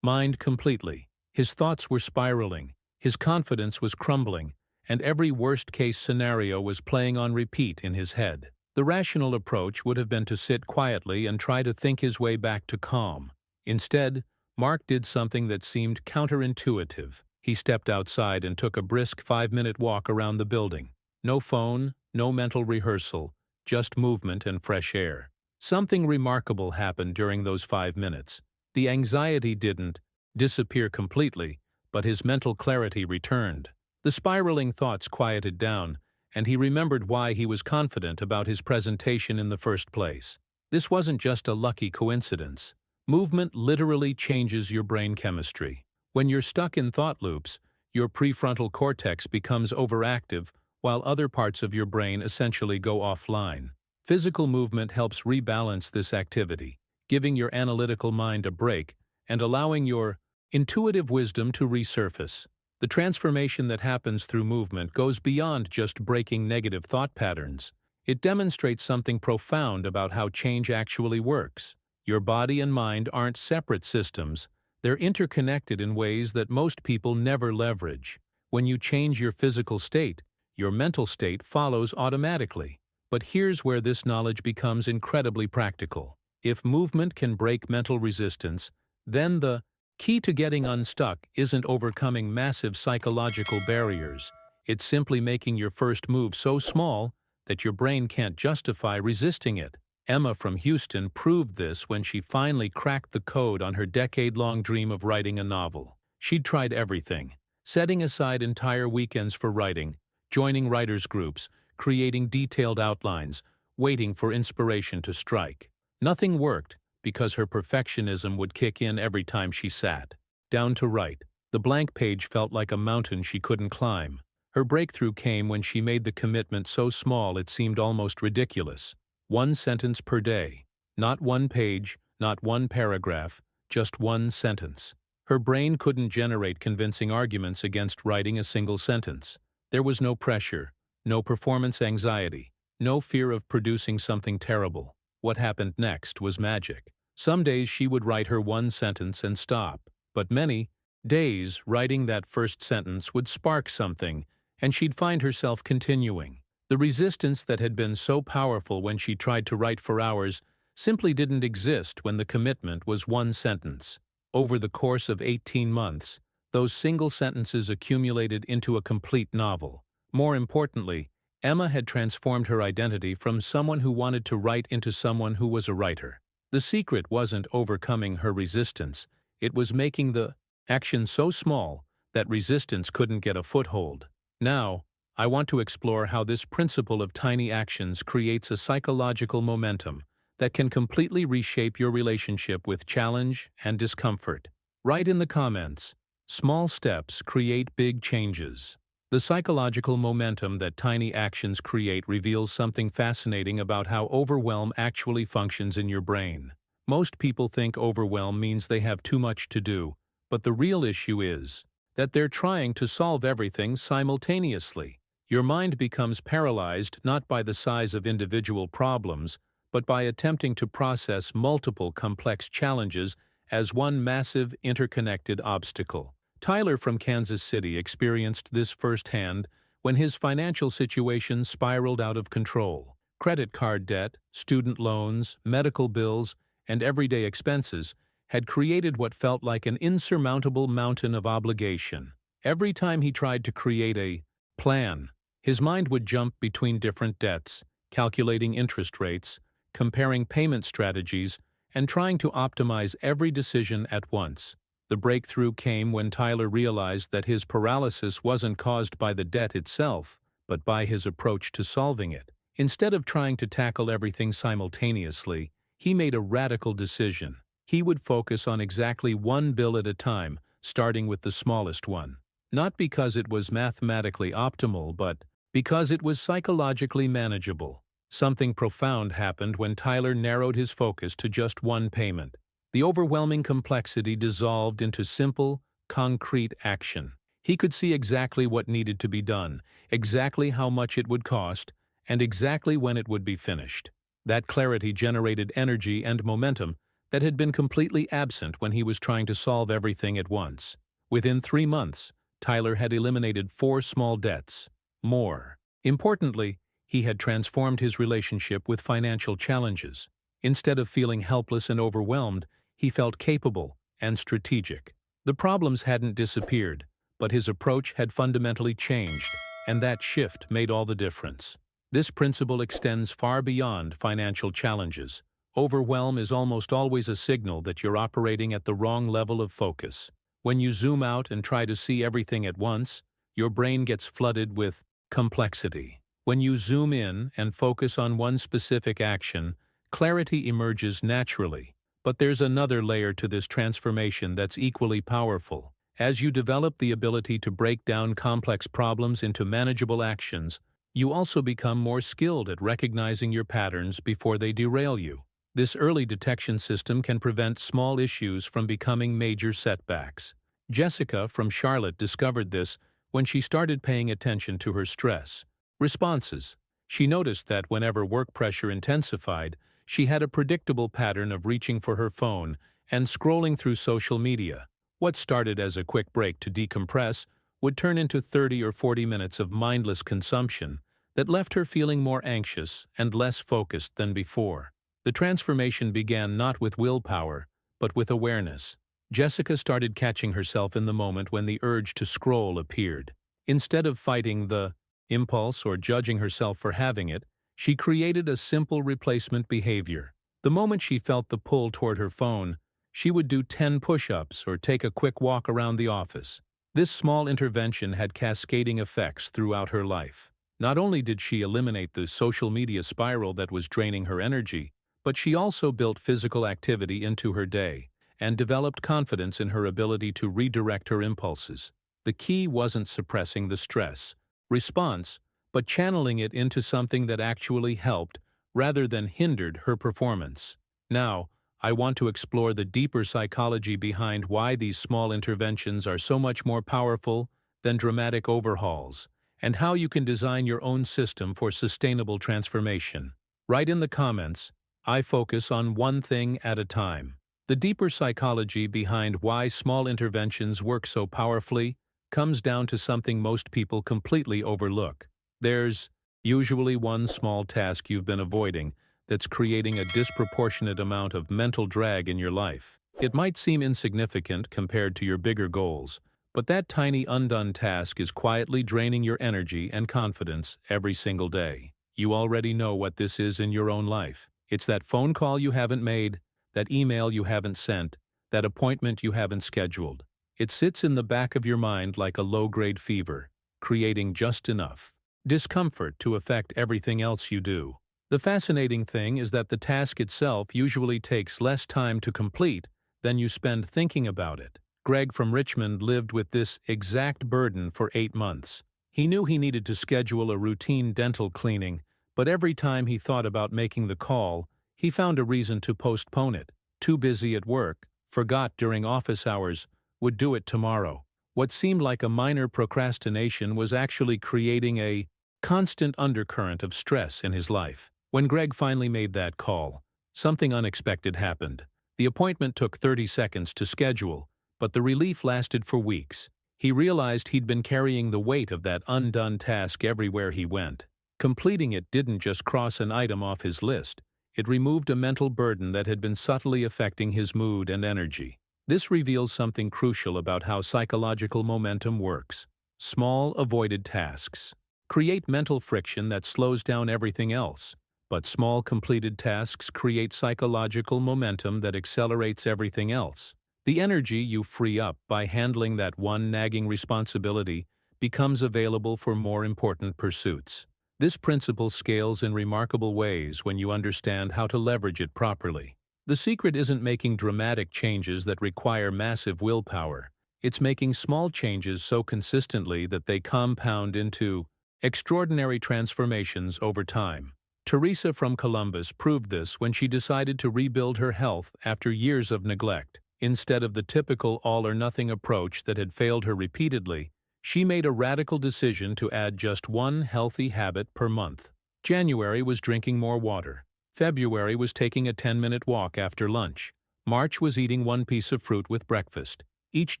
mind completely. His thoughts were spiraling, His confidence was crumbling, and every worst-case scenario was playing on repeat in his head. The rational approach would have been to sit quietly and try to think his way back to calm. Instead, Mark did something that seemed counterintuitive. He stepped outside and took a brisk 5-minute walk around the building. No phone, no mental rehearsal, just movement and fresh air. Something remarkable happened during those 5 minutes. The anxiety didn't disappear completely, but his mental clarity returned. The spiraling thoughts quieted down, and he remembered why he was confident about his presentation in the first place. This wasn't just a lucky coincidence. Movement literally changes your brain chemistry. When you're stuck in thought loops, your prefrontal cortex becomes overactive while other parts of your brain essentially go offline. Physical movement helps rebalance this activity, giving your analytical mind a break and allowing your intuitive wisdom to resurface. The transformation that happens through movement goes beyond just breaking negative thought patterns. It demonstrates something profound about how change actually works. Your body and mind aren't separate systems. They're interconnected in ways that most people never leverage. When you change your physical state, your mental state follows automatically. But here's where this knowledge becomes incredibly practical. If movement can break mental resistance, then the key to getting unstuck isn't overcoming massive psychological barriers. It's simply making your first move so small that your brain can't justify resisting it. Emma from Houston proved this when she finally cracked the code on her decade-long dream of writing a novel. She'd tried everything, setting aside entire weekends for writing, joining writers' groups, creating detailed outlines, waiting for inspiration to strike. Nothing worked because her perfectionism would kick in every time she sat down to write. The blank page felt like a mountain she couldn't climb. Her breakthrough came when she made the commitment so small it seemed almost ridiculous. 1 sentence per day. Not 1 page, not 1 paragraph, just 1 sentence. Her brain couldn't generate convincing arguments against writing a single sentence. There was no pressure, no performance anxiety, no fear of producing something terrible. What happened next was magic. Some days she would write her 1 sentence and stop, but many days writing that first sentence would spark something, and she'd find herself continuing. The resistance that had been so powerful when she tried to write for hours simply didn't exist when the commitment was 1 sentence. Over the course of 18 months, those single sentences accumulated into a complete novel. More importantly, Emma had transformed her identity from someone who wanted to write into someone who was a writer. The secret wasn't overcoming her resistance, it was making the action so small that resistance couldn't get a foothold. Now, I want to explore how this principle of tiny actions creates a psychological momentum that can completely reshape your relationship with challenge and discomfort. Write in the comments, small steps create big changes. The psychological momentum that tiny actions create reveals something fascinating about how overwhelm actually functions in your brain. Most people think overwhelm means they have too much to do, but the real issue is that they're trying to solve everything simultaneously. Your mind becomes paralyzed not by the size of individual problems, but by attempting to process multiple complex challenges as one massive interconnected obstacle. Tyler from Kansas City experienced this firsthand when his financial situation spiraled out of control. Credit card debt, student loans, medical bills, and everyday expenses had created what felt like an insurmountable mountain of obligation. Every time he tried to create a plan, his mind would jump between different debts, calculating interest rates, comparing payment strategies, and trying to optimize every decision at once. The breakthrough came when Tyler realized that his paralysis wasn't caused by the debt itself, but by his approach to solving it. Instead of trying to tackle everything simultaneously, he made a radical decision. He would focus on exactly 1 bill at a time, starting with the smallest one. Not because it was mathematically optimal, but because it was psychologically manageable. Something profound happened when Tyler narrowed his focus to just 1 payment. The overwhelming complexity dissolved into simple, concrete action. He could see exactly what needed to be done, exactly how much it would cost, and exactly when it would be finished. That clarity generated energy and momentum that had been completely absent when he was trying to solve everything at once. Within 3 months, Tyler had eliminated 4 small debts. More importantly, he had transformed his relationship with financial challenges. Instead of feeling helpless and overwhelmed, he felt capable and strategic. The problems hadn't disappeared, but his approach had fundamentally changed, and that shift made all the difference. This principle extends far beyond financial challenges. Overwhelm is almost always a signal that you're operating at the wrong level of focus. When you zoom out and try to see everything at once, your brain gets flooded with complexity. When you zoom in and focus on one specific action, clarity emerges naturally. But there's another layer to this transformation that's equally powerful. As you develop the ability to break down complex problems into manageable actions, you also become more skilled at recognizing your patterns before they derail you. This early detection system can prevent small issues from becoming major setbacks. Jessica from Charlotte discovered this when she started paying attention to her stress responses. She noticed that whenever work pressure intensified, she had a predictable pattern of reaching for her phone and scrolling through social media. What started as a quick break to decompress would turn into 30 or 40 minutes of mindless consumption that left her feeling more anxious and less focused than before. The transformation began not with willpower, but with awareness. Jessica started catching herself in the moment when the urge to scroll appeared. Instead of fighting the impulse or judging herself for having it, she created a simple replacement behavior. The moment she felt the pull toward her phone, she would do 10 push-ups or take a quick walk around the office. This small intervention had cascading effects throughout her life. Not only did she eliminate the social media spiral that was draining her energy, but she also built physical activity into her day and developed confidence in her ability to redirect her impulses. The key wasn't suppressing the stress response, but channeling it into something that actually helped rather than hindered her performance. Now, I want to explore the deeper psychology behind why these small interventions are so much more powerful than dramatic overhauls, and how you can design your own system for sustainable transformation. Write in the comments, I focus on one thing at a time. The deeper psychology behind why small interventions work so powerfully comes down to something most people completely overlook. There's usually one small task you've been avoiding that's creating a disproportionate amount of mental drag in your life. It might seem insignificant compared to your bigger goals, but that tiny undone task is quietly draining your energy and confidence every single day. You already know what this is in your own life. It's that phone call you haven't made, that email you haven't sent, that appointment you haven't scheduled. It sits in the back of your mind like a low-grade fever, creating just enough discomfort to affect everything else you do. The fascinating thing is that the task itself usually takes less time to complete than you spend thinking about it. Greg from Richmond lived with this exact burden for 8 months. He knew he needed to schedule a routine dental cleaning, but every time he thought about making the call, he found a reason to postpone it. Too busy at work, forgot during office hours, would do it tomorrow. What seemed like a minor procrastination was actually creating a constant undercurrent of stress in his life. When Greg finally made that call, something unexpected happened. The appointment took 30 seconds to schedule, but the relief lasted for weeks. He realized he'd been carrying the weight of that undone task everywhere he went. Completing it didn't just cross an item off his list, it removed a mental burden that had been subtly affecting his mood and energy. This reveals something crucial about how psychological momentum works. Small, avoided tasks create mental friction that slows down everything else, but small, completed tasks create psychological momentum that accelerates everything else. The energy you free up by handling that one nagging responsibility becomes available for more important pursuits. This principle scales in remarkable ways when you understand how to leverage it properly. The secret isn't making dramatic changes that require massive willpower. It's making small changes so consistently that they compound into extraordinary transformations over time. Teresa from Columbus proved this when she decided to rebuild her health after years of neglect. Instead of the typical all-or-nothing approach that had failed her repeatedly, she made a radical decision to add just one healthy habit per month. January was drinking more water. February was taking a 10-minute walk after lunch. March was eating one piece of fruit with breakfast. Each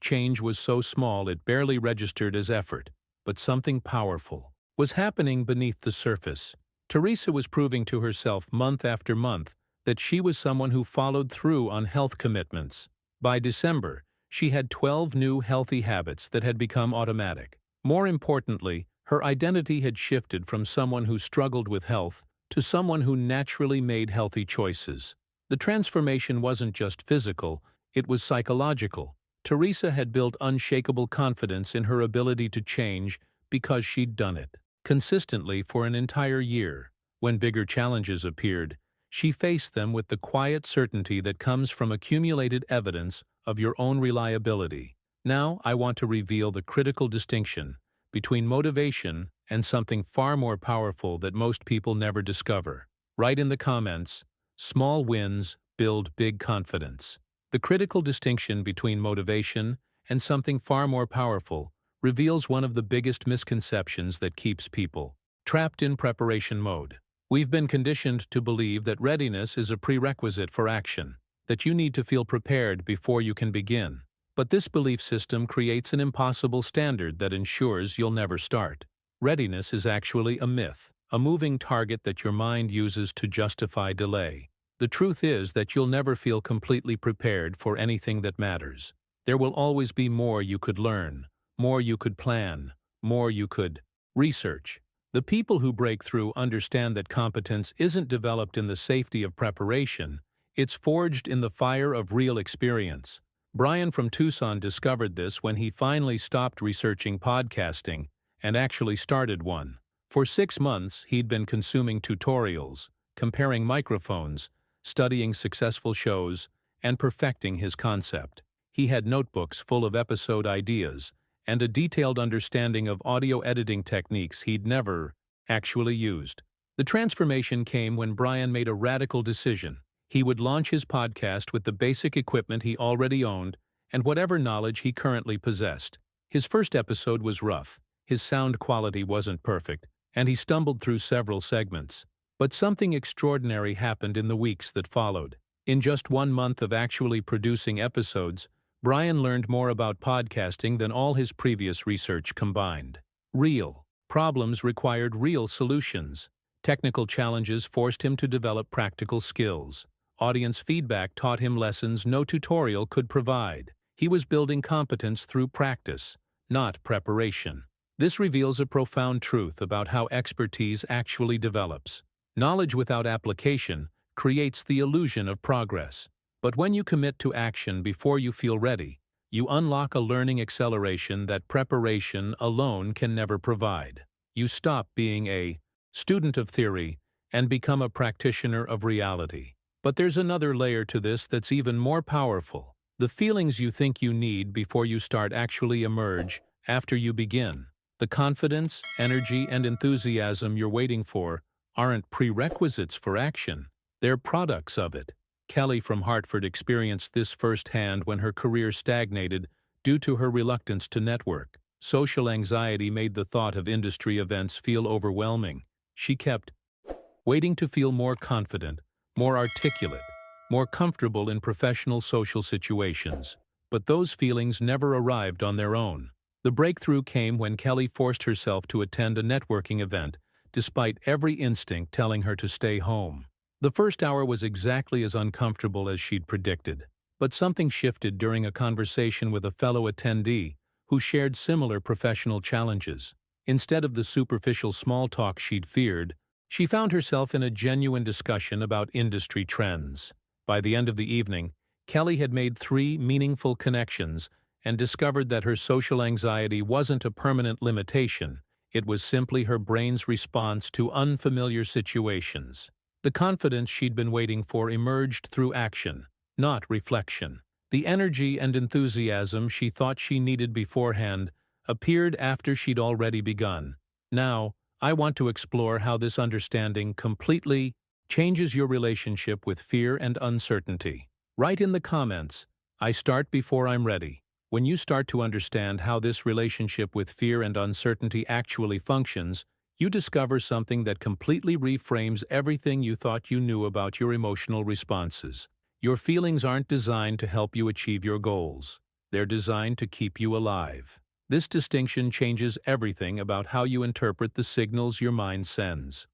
change was so small it barely registered as effort, but something powerful was happening beneath the surface. Teresa was proving to herself month after month that she was someone who followed through on health commitments. By December, she had 12 new healthy habits that had become automatic. More importantly, her identity had shifted from someone who struggled with health to someone who naturally made healthy choices. The transformation wasn't just physical, it was psychological. Teresa had built unshakable confidence in her ability to change because she'd done it consistently for an entire year. When bigger challenges appeared, she faced them with the quiet certainty that comes from accumulated evidence of your own reliability. Now, I want to reveal the critical distinction between motivation and something far more powerful that most people never discover. Write in the comments, small wins build big confidence. The critical distinction between motivation and something far more powerful reveals one of the biggest misconceptions that keeps people trapped in preparation mode. We've been conditioned to believe that readiness is a prerequisite for action, that you need to feel prepared before you can begin. But this belief system creates an impossible standard that ensures you'll never start. Readiness is actually a myth, a moving target that your mind uses to justify delay. The truth is that you'll never feel completely prepared for anything that matters. There will always be more you could learn, more you could plan, more you could research. The people who break through understand that competence isn't developed in the safety of preparation, it's forged in the fire of real experience. Brian from Tucson discovered this when he finally stopped researching podcasting and actually started one. For 6 months, he'd been consuming tutorials, comparing microphones, studying successful shows, and perfecting his concept. He had notebooks full of episode ideas and a detailed understanding of audio editing techniques he'd never actually used. The transformation came when Brian made a radical decision. He would launch his podcast with the basic equipment he already owned and whatever knowledge he currently possessed. His first episode was rough, his sound quality wasn't perfect, and he stumbled through several segments. But something extraordinary happened in the weeks that followed. In just 1 month of actually producing episodes, Brian learned more about podcasting than all his previous research combined. Real problems required real solutions. Technical challenges forced him to develop practical skills. Audience feedback taught him lessons no tutorial could provide. He was building competence through practice, not preparation. This reveals a profound truth about how expertise actually develops. Knowledge without application creates the illusion of progress. But when you commit to action before you feel ready, you unlock a learning acceleration that preparation alone can never provide. You stop being a student of theory and become a practitioner of reality. But there's another layer to this that's even more powerful. The feelings you think you need before you start actually emerge after you begin. The confidence, energy, and enthusiasm you're waiting for aren't prerequisites for action. They're products of it. Kelly from Hartford experienced this firsthand when her career stagnated due to her reluctance to network. Social anxiety made the thought of industry events feel overwhelming. She kept waiting to feel more confident, more articulate, more comfortable in professional social situations. But those feelings never arrived on their own. The breakthrough came when Kelly forced herself to attend a networking event, despite every instinct telling her to stay home. The first hour was exactly as uncomfortable as she'd predicted, but something shifted during a conversation with a fellow attendee who shared similar professional challenges. Instead of the superficial small talk she'd feared, she found herself in a genuine discussion about industry trends. By the end of the evening, Kelly had made 3 meaningful connections and discovered that her social anxiety wasn't a permanent limitation, it was simply her brain's response to unfamiliar situations. The confidence she'd been waiting for emerged through action, not reflection. The energy and enthusiasm she thought she needed beforehand appeared after she'd already begun. Now, I want to explore how this understanding completely changes your relationship with fear and uncertainty. Write in the comments, I start before I'm ready. When you start to understand how this relationship with fear and uncertainty actually functions, you discover something that completely reframes everything you thought you knew about your emotional responses. Your feelings aren't designed to help you achieve your goals. They're designed to keep you alive. This distinction changes everything about how you interpret the signals your mind sends.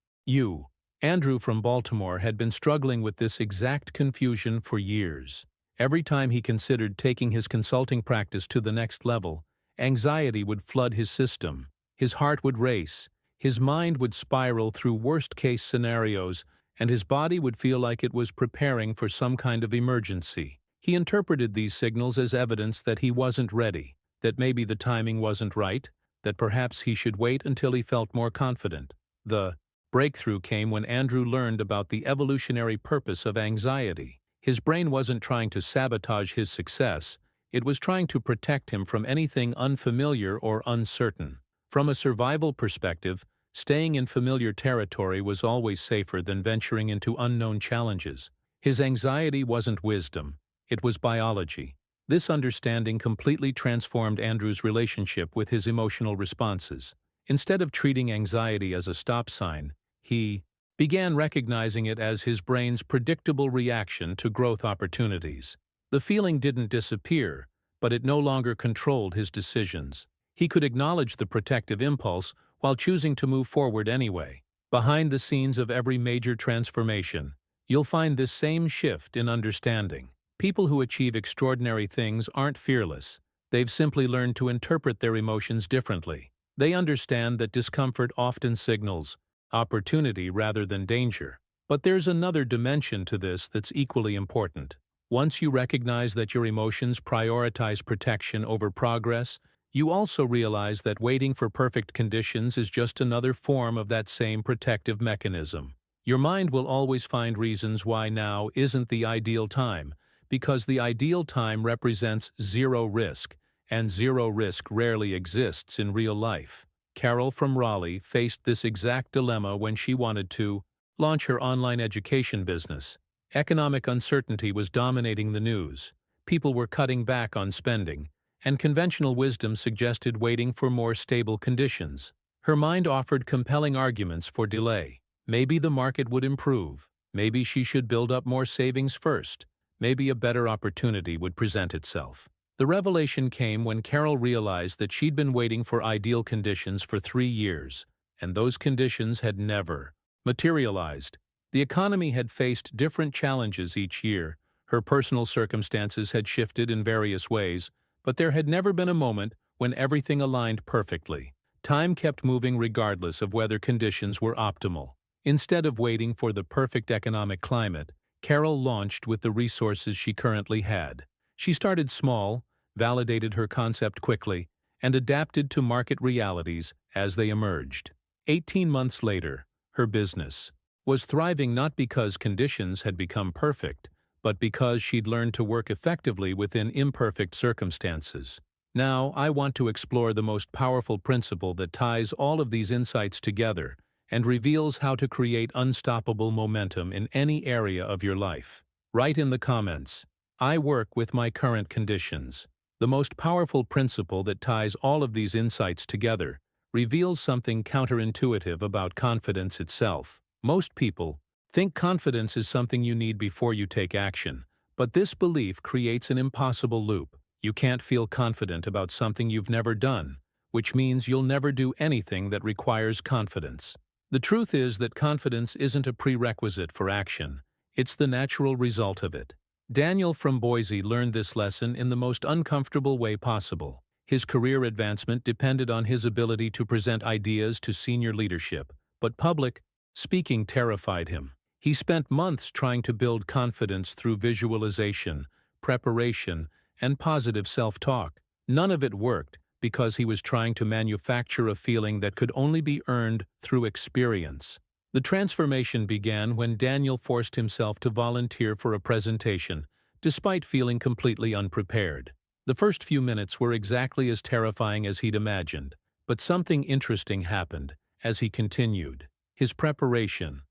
Andrew from Baltimore had been struggling with this exact confusion for years. Every time he considered taking his consulting practice to the next level, anxiety would flood his system. His heart would race, his mind would spiral through worst-case scenarios, and his body would feel like it was preparing for some kind of emergency. He interpreted these signals as evidence that he wasn't ready, that maybe the timing wasn't right, that perhaps he should wait until he felt more confident. The breakthrough came when Andrew learned about the evolutionary purpose of anxiety. His brain wasn't trying to sabotage his success, it was trying to protect him from anything unfamiliar or uncertain. From a survival perspective, staying in familiar territory was always safer than venturing into unknown challenges. His anxiety wasn't wisdom, it was biology. This understanding completely transformed Andrew's relationship with his emotional responses. Instead of treating anxiety as a stop sign, he began recognizing it as his brain's predictable reaction to growth opportunities. The feeling didn't disappear, but it no longer controlled his decisions. He could acknowledge the protective impulse while choosing to move forward anyway. Behind the scenes of every major transformation, you'll find this same shift in understanding. People who achieve extraordinary things aren't fearless. They've simply learned to interpret their emotions differently. They understand that discomfort often signals opportunity rather than danger. But there's another dimension to this that's equally important. Once you recognize that your emotions prioritize protection over progress, you also realize that waiting for perfect conditions is just another form of that same protective mechanism. Your mind will always find reasons why now isn't the ideal time, because the ideal time represents zero risk, and zero risk rarely exists in real life. Carol from Raleigh faced this exact dilemma when she wanted to launch her online education business. Economic uncertainty was dominating the news. People were cutting back on spending, and conventional wisdom suggested waiting for more stable conditions. Her mind offered compelling arguments for delay. Maybe the market would improve. Maybe she should build up more savings first. Maybe a better opportunity would present itself. The revelation came when Carol realized that she'd been waiting for ideal conditions for 3 years, and those conditions had never materialized. The economy had faced different challenges each year, her personal circumstances had shifted in various ways, but there had never been a moment when everything aligned perfectly. Time kept moving regardless of whether conditions were optimal. Instead of waiting for the perfect economic climate, Carol launched with the resources she currently had. She started small, validated her concept quickly, and adapted to market realities as they emerged. 18 months later, her business was thriving not because conditions had become perfect, but because she'd learned to work effectively within imperfect circumstances. Now, I want to explore the most powerful principle that ties all of these insights together and reveals how to create unstoppable momentum in any area of your life. Write in the comments, "I work with my current conditions." The most powerful principle that ties all of these insights together reveals something counterintuitive about confidence itself. Most people think confidence is something you need before you take action, but this belief creates an impossible loop. You can't feel confident about something you've never done, which means you'll never do anything that requires confidence. The truth is that confidence isn't a prerequisite for action, it's the natural result of it. Daniel from Boise learned this lesson in the most uncomfortable way possible. His career advancement depended on his ability to present ideas to senior leadership, but public speaking terrified him. He spent months trying to build confidence through visualization, preparation, and positive self-talk. None of it worked because he was trying to manufacture a feeling that could only be earned through experience. The transformation began when Daniel forced himself to volunteer for a presentation, despite feeling completely unprepared. The first few minutes were exactly as terrifying as he'd imagined, but something interesting happened as he continued. His preparation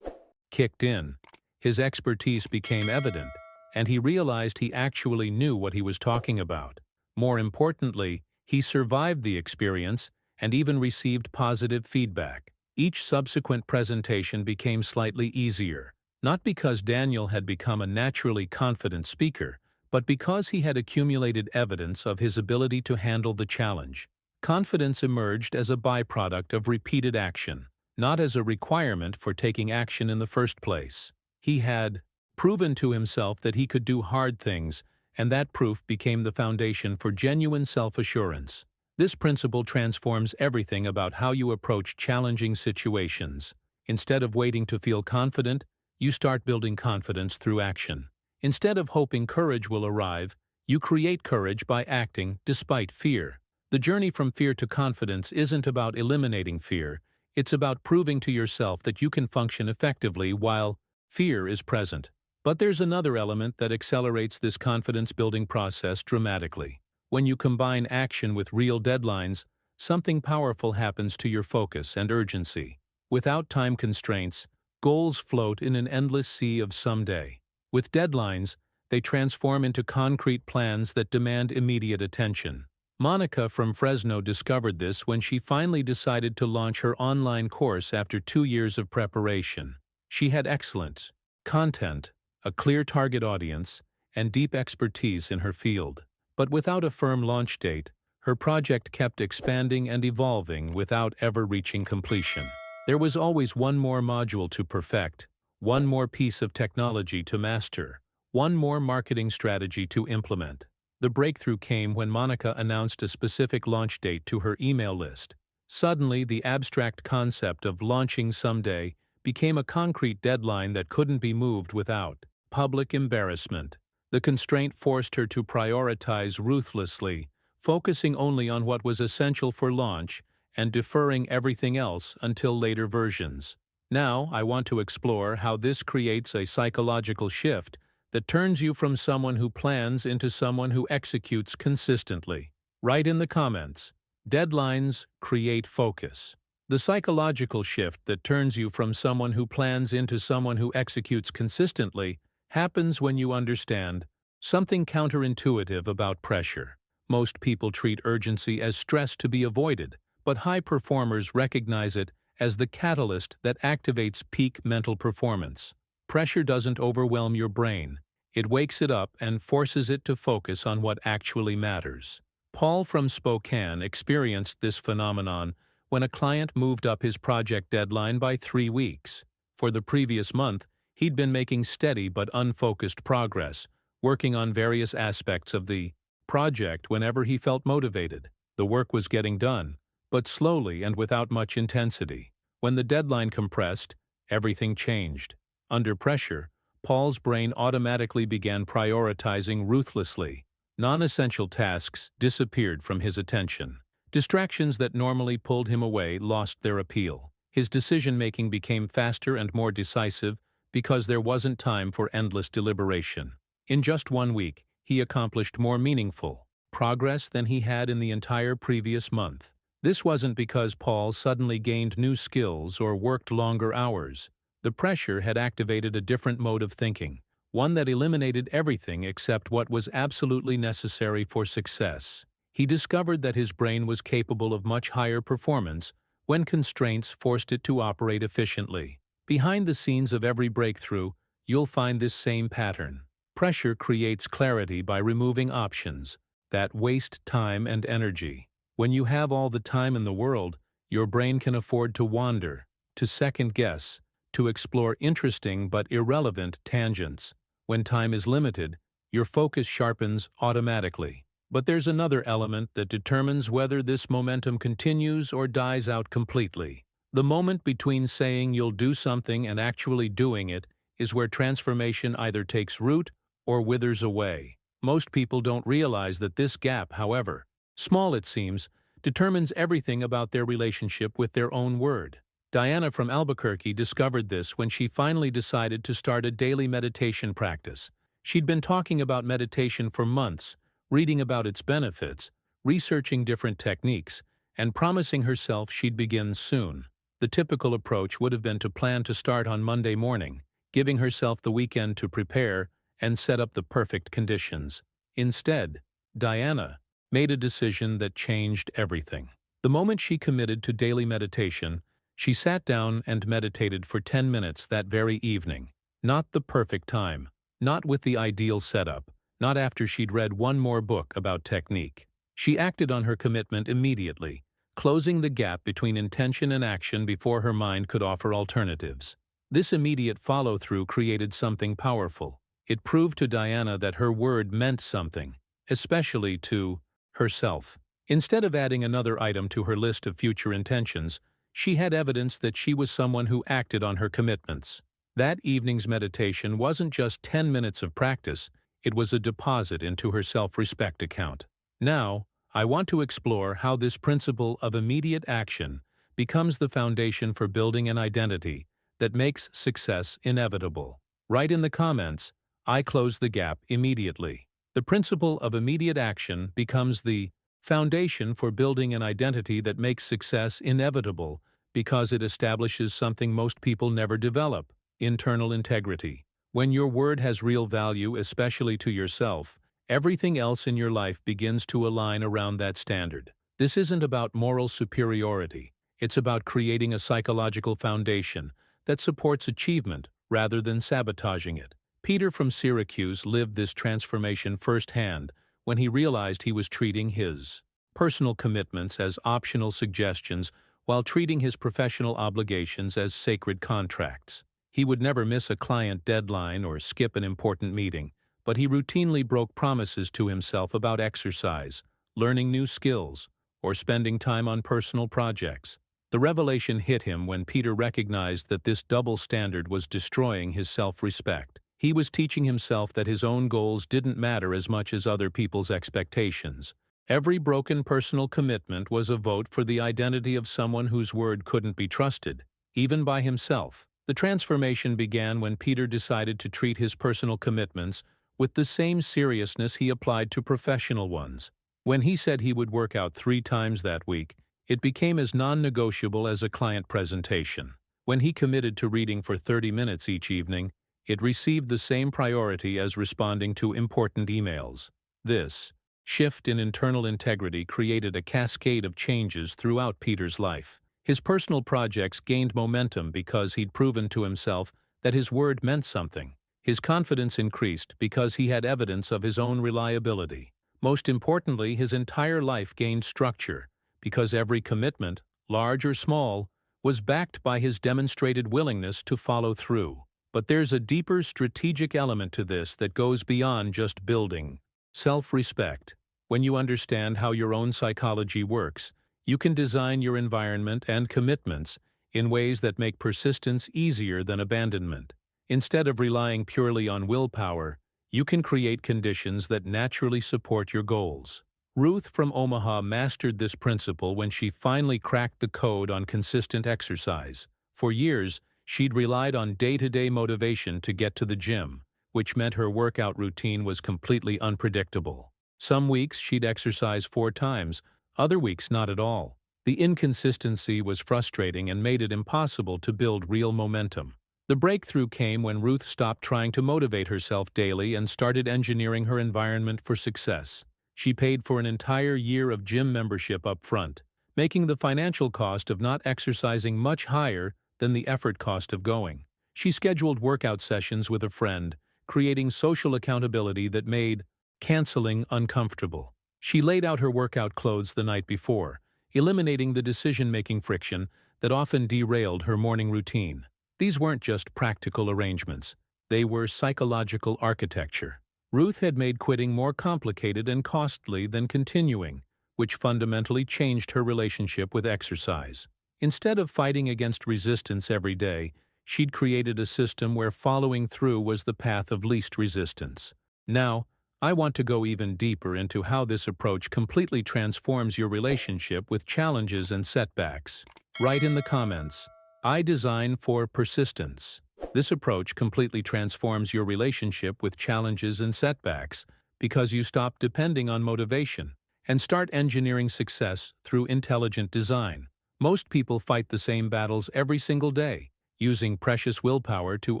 kicked in, his expertise became evident, and he realized he actually knew what he was talking about. More importantly, he survived the experience and even received positive feedback. Each subsequent presentation became slightly easier, not because Daniel had become a naturally confident speaker, but because he had accumulated evidence of his ability to handle the challenge. Confidence emerged as a byproduct of repeated action, not as a requirement for taking action in the first place. He had proven to himself that he could do hard things, and that proof became the foundation for genuine self-assurance. This principle transforms everything about how you approach challenging situations. Instead of waiting to feel confident, you start building confidence through action. Instead of hoping courage will arrive, you create courage by acting despite fear. The journey from fear to confidence isn't about eliminating fear, it's about proving to yourself that you can function effectively while fear is present. But there's another element that accelerates this confidence-building process dramatically. When you combine action with real deadlines, something powerful happens to your focus and urgency. Without time constraints, goals float in an endless sea of someday. With deadlines, they transform into concrete plans that demand immediate attention. Monica from Fresno discovered this when she finally decided to launch her online course after 2 years of preparation. She had excellent content, a clear target audience, and deep expertise in her field. But without a firm launch date, her project kept expanding and evolving without ever reaching completion. There was always one more module to perfect, one more piece of technology to master, one more marketing strategy to implement. The breakthrough came when Monica announced a specific launch date to her email list. Suddenly, the abstract concept of launching someday became a concrete deadline that couldn't be moved without public embarrassment. The constraint forced her to prioritize ruthlessly, focusing only on what was essential for launch and deferring everything else until later versions. Now, I want to explore how this creates a psychological shift that turns you from someone who plans into someone who executes consistently. Write in the comments, deadlines create focus. The psychological shift that turns you from someone who plans into someone who executes consistently happens when you understand something counterintuitive about pressure. Most people treat urgency as stress to be avoided, but high performers recognize it as the catalyst that activates peak mental performance. Pressure doesn't overwhelm your brain. It wakes it up and forces it to focus on what actually matters. Paul from Spokane experienced this phenomenon when a client moved up his project deadline by 3 weeks. For the previous month, he'd been making steady but unfocused progress, working on various aspects of the project whenever he felt motivated. The work was getting done, but slowly and without much intensity. When the deadline compressed, everything changed. Under pressure, Paul's brain automatically began prioritizing ruthlessly. Non-essential tasks disappeared from his attention. Distractions that normally pulled him away lost their appeal. His decision-making became faster and more decisive because there wasn't time for endless deliberation. In just 1 week, he accomplished more meaningful progress than he had in the entire previous month. This wasn't because Paul suddenly gained new skills or worked longer hours. The pressure had activated a different mode of thinking, one that eliminated everything except what was absolutely necessary for success. He discovered that his brain was capable of much higher performance when constraints forced it to operate efficiently. Behind the scenes of every breakthrough, you'll find this same pattern. Pressure creates clarity by removing options that waste time and energy. When you have all the time in the world, your brain can afford to wander, to second-guess, to explore interesting but irrelevant tangents. When time is limited, your focus sharpens automatically. But there's another element that determines whether this momentum continues or dies out completely. The moment between saying you'll do something and actually doing it is where transformation either takes root or withers away. Most people don't realize that this gap, however small it seems, determines everything about their relationship with their own word. Diana from Albuquerque discovered this when she finally decided to start a daily meditation practice. She'd been talking about meditation for months, reading about its benefits, researching different techniques, and promising herself she'd begin soon. The typical approach would have been to plan to start on Monday morning, giving herself the weekend to prepare and set up the perfect conditions. Instead, Diana made a decision that changed everything. The moment she committed to daily meditation, she sat down and meditated for 10 minutes that very evening. Not the perfect time, not with the ideal setup, not after she'd read one more book about technique. She acted on her commitment immediately, closing the gap between intention and action before her mind could offer alternatives. This immediate follow-through created something powerful. It proved to Diana that her word meant something, especially to herself. Instead of adding another item to her list of future intentions, she had evidence that she was someone who acted on her commitments. That evening's meditation wasn't just 10 minutes of practice, it was a deposit into her self-respect account. Now, I want to explore how this principle of immediate action becomes the foundation for building an identity that makes success inevitable. Write in the comments, "I close the gap immediately." The principle of immediate action becomes the foundation for building an identity that makes success inevitable because it establishes something most people never develop: internal integrity. When your word has real value, especially to yourself, everything else in your life begins to align around that standard. This isn't about moral superiority. It's about creating a psychological foundation that supports achievement rather than sabotaging it. Peter from Syracuse lived this transformation firsthand when he realized he was treating his personal commitments as optional suggestions while treating his professional obligations as sacred contracts. He would never miss a client deadline or skip an important meeting, but he routinely broke promises to himself about exercise, learning new skills, or spending time on personal projects. The revelation hit him when Peter recognized that this double standard was destroying his self-respect. He was teaching himself that his own goals didn't matter as much as other people's expectations. Every broken personal commitment was a vote for the identity of someone whose word couldn't be trusted, even by himself. The transformation began when Peter decided to treat his personal commitments with the same seriousness he applied to professional ones. When he said he would work out 3 times that week, it became as non-negotiable as a client presentation. When he committed to reading for 30 minutes each evening, it received the same priority as responding to important emails. This shift in internal integrity created a cascade of changes throughout Peter's life. His personal projects gained momentum because he'd proven to himself that his word meant something. His confidence increased because he had evidence of his own reliability. Most importantly, his entire life gained structure because every commitment, large or small, was backed by his demonstrated willingness to follow through. But there's a deeper strategic element to this that goes beyond just building self-respect. When you understand how your own psychology works, you can design your environment and commitments in ways that make persistence easier than abandonment. Instead of relying purely on willpower, you can create conditions that naturally support your goals. Ruth from Omaha mastered this principle when she finally cracked the code on consistent exercise. For years, she'd relied on day-to-day motivation to get to the gym, which meant her workout routine was completely unpredictable. Some weeks she'd exercise 4 times, other weeks not at all. The inconsistency was frustrating and made it impossible to build real momentum. The breakthrough came when Ruth stopped trying to motivate herself daily and started engineering her environment for success. She paid for an entire year of gym membership up front, making the financial cost of not exercising much higher than the effort cost of going. She scheduled workout sessions with a friend, creating social accountability that made canceling uncomfortable. She laid out her workout clothes the night before, eliminating the decision-making friction that often derailed her morning routine. These weren't just practical arrangements, they were psychological architecture. Ruth had made quitting more complicated and costly than continuing, which fundamentally changed her relationship with exercise. Instead of fighting against resistance every day, she'd created a system where following through was the path of least resistance. Now, I want to go even deeper into how this approach completely transforms your relationship with challenges and setbacks. Write in the comments, "I design for persistence." This approach completely transforms your relationship with challenges and setbacks because you stop depending on motivation and start engineering success through intelligent design. Most people fight the same battles every single day, using precious willpower to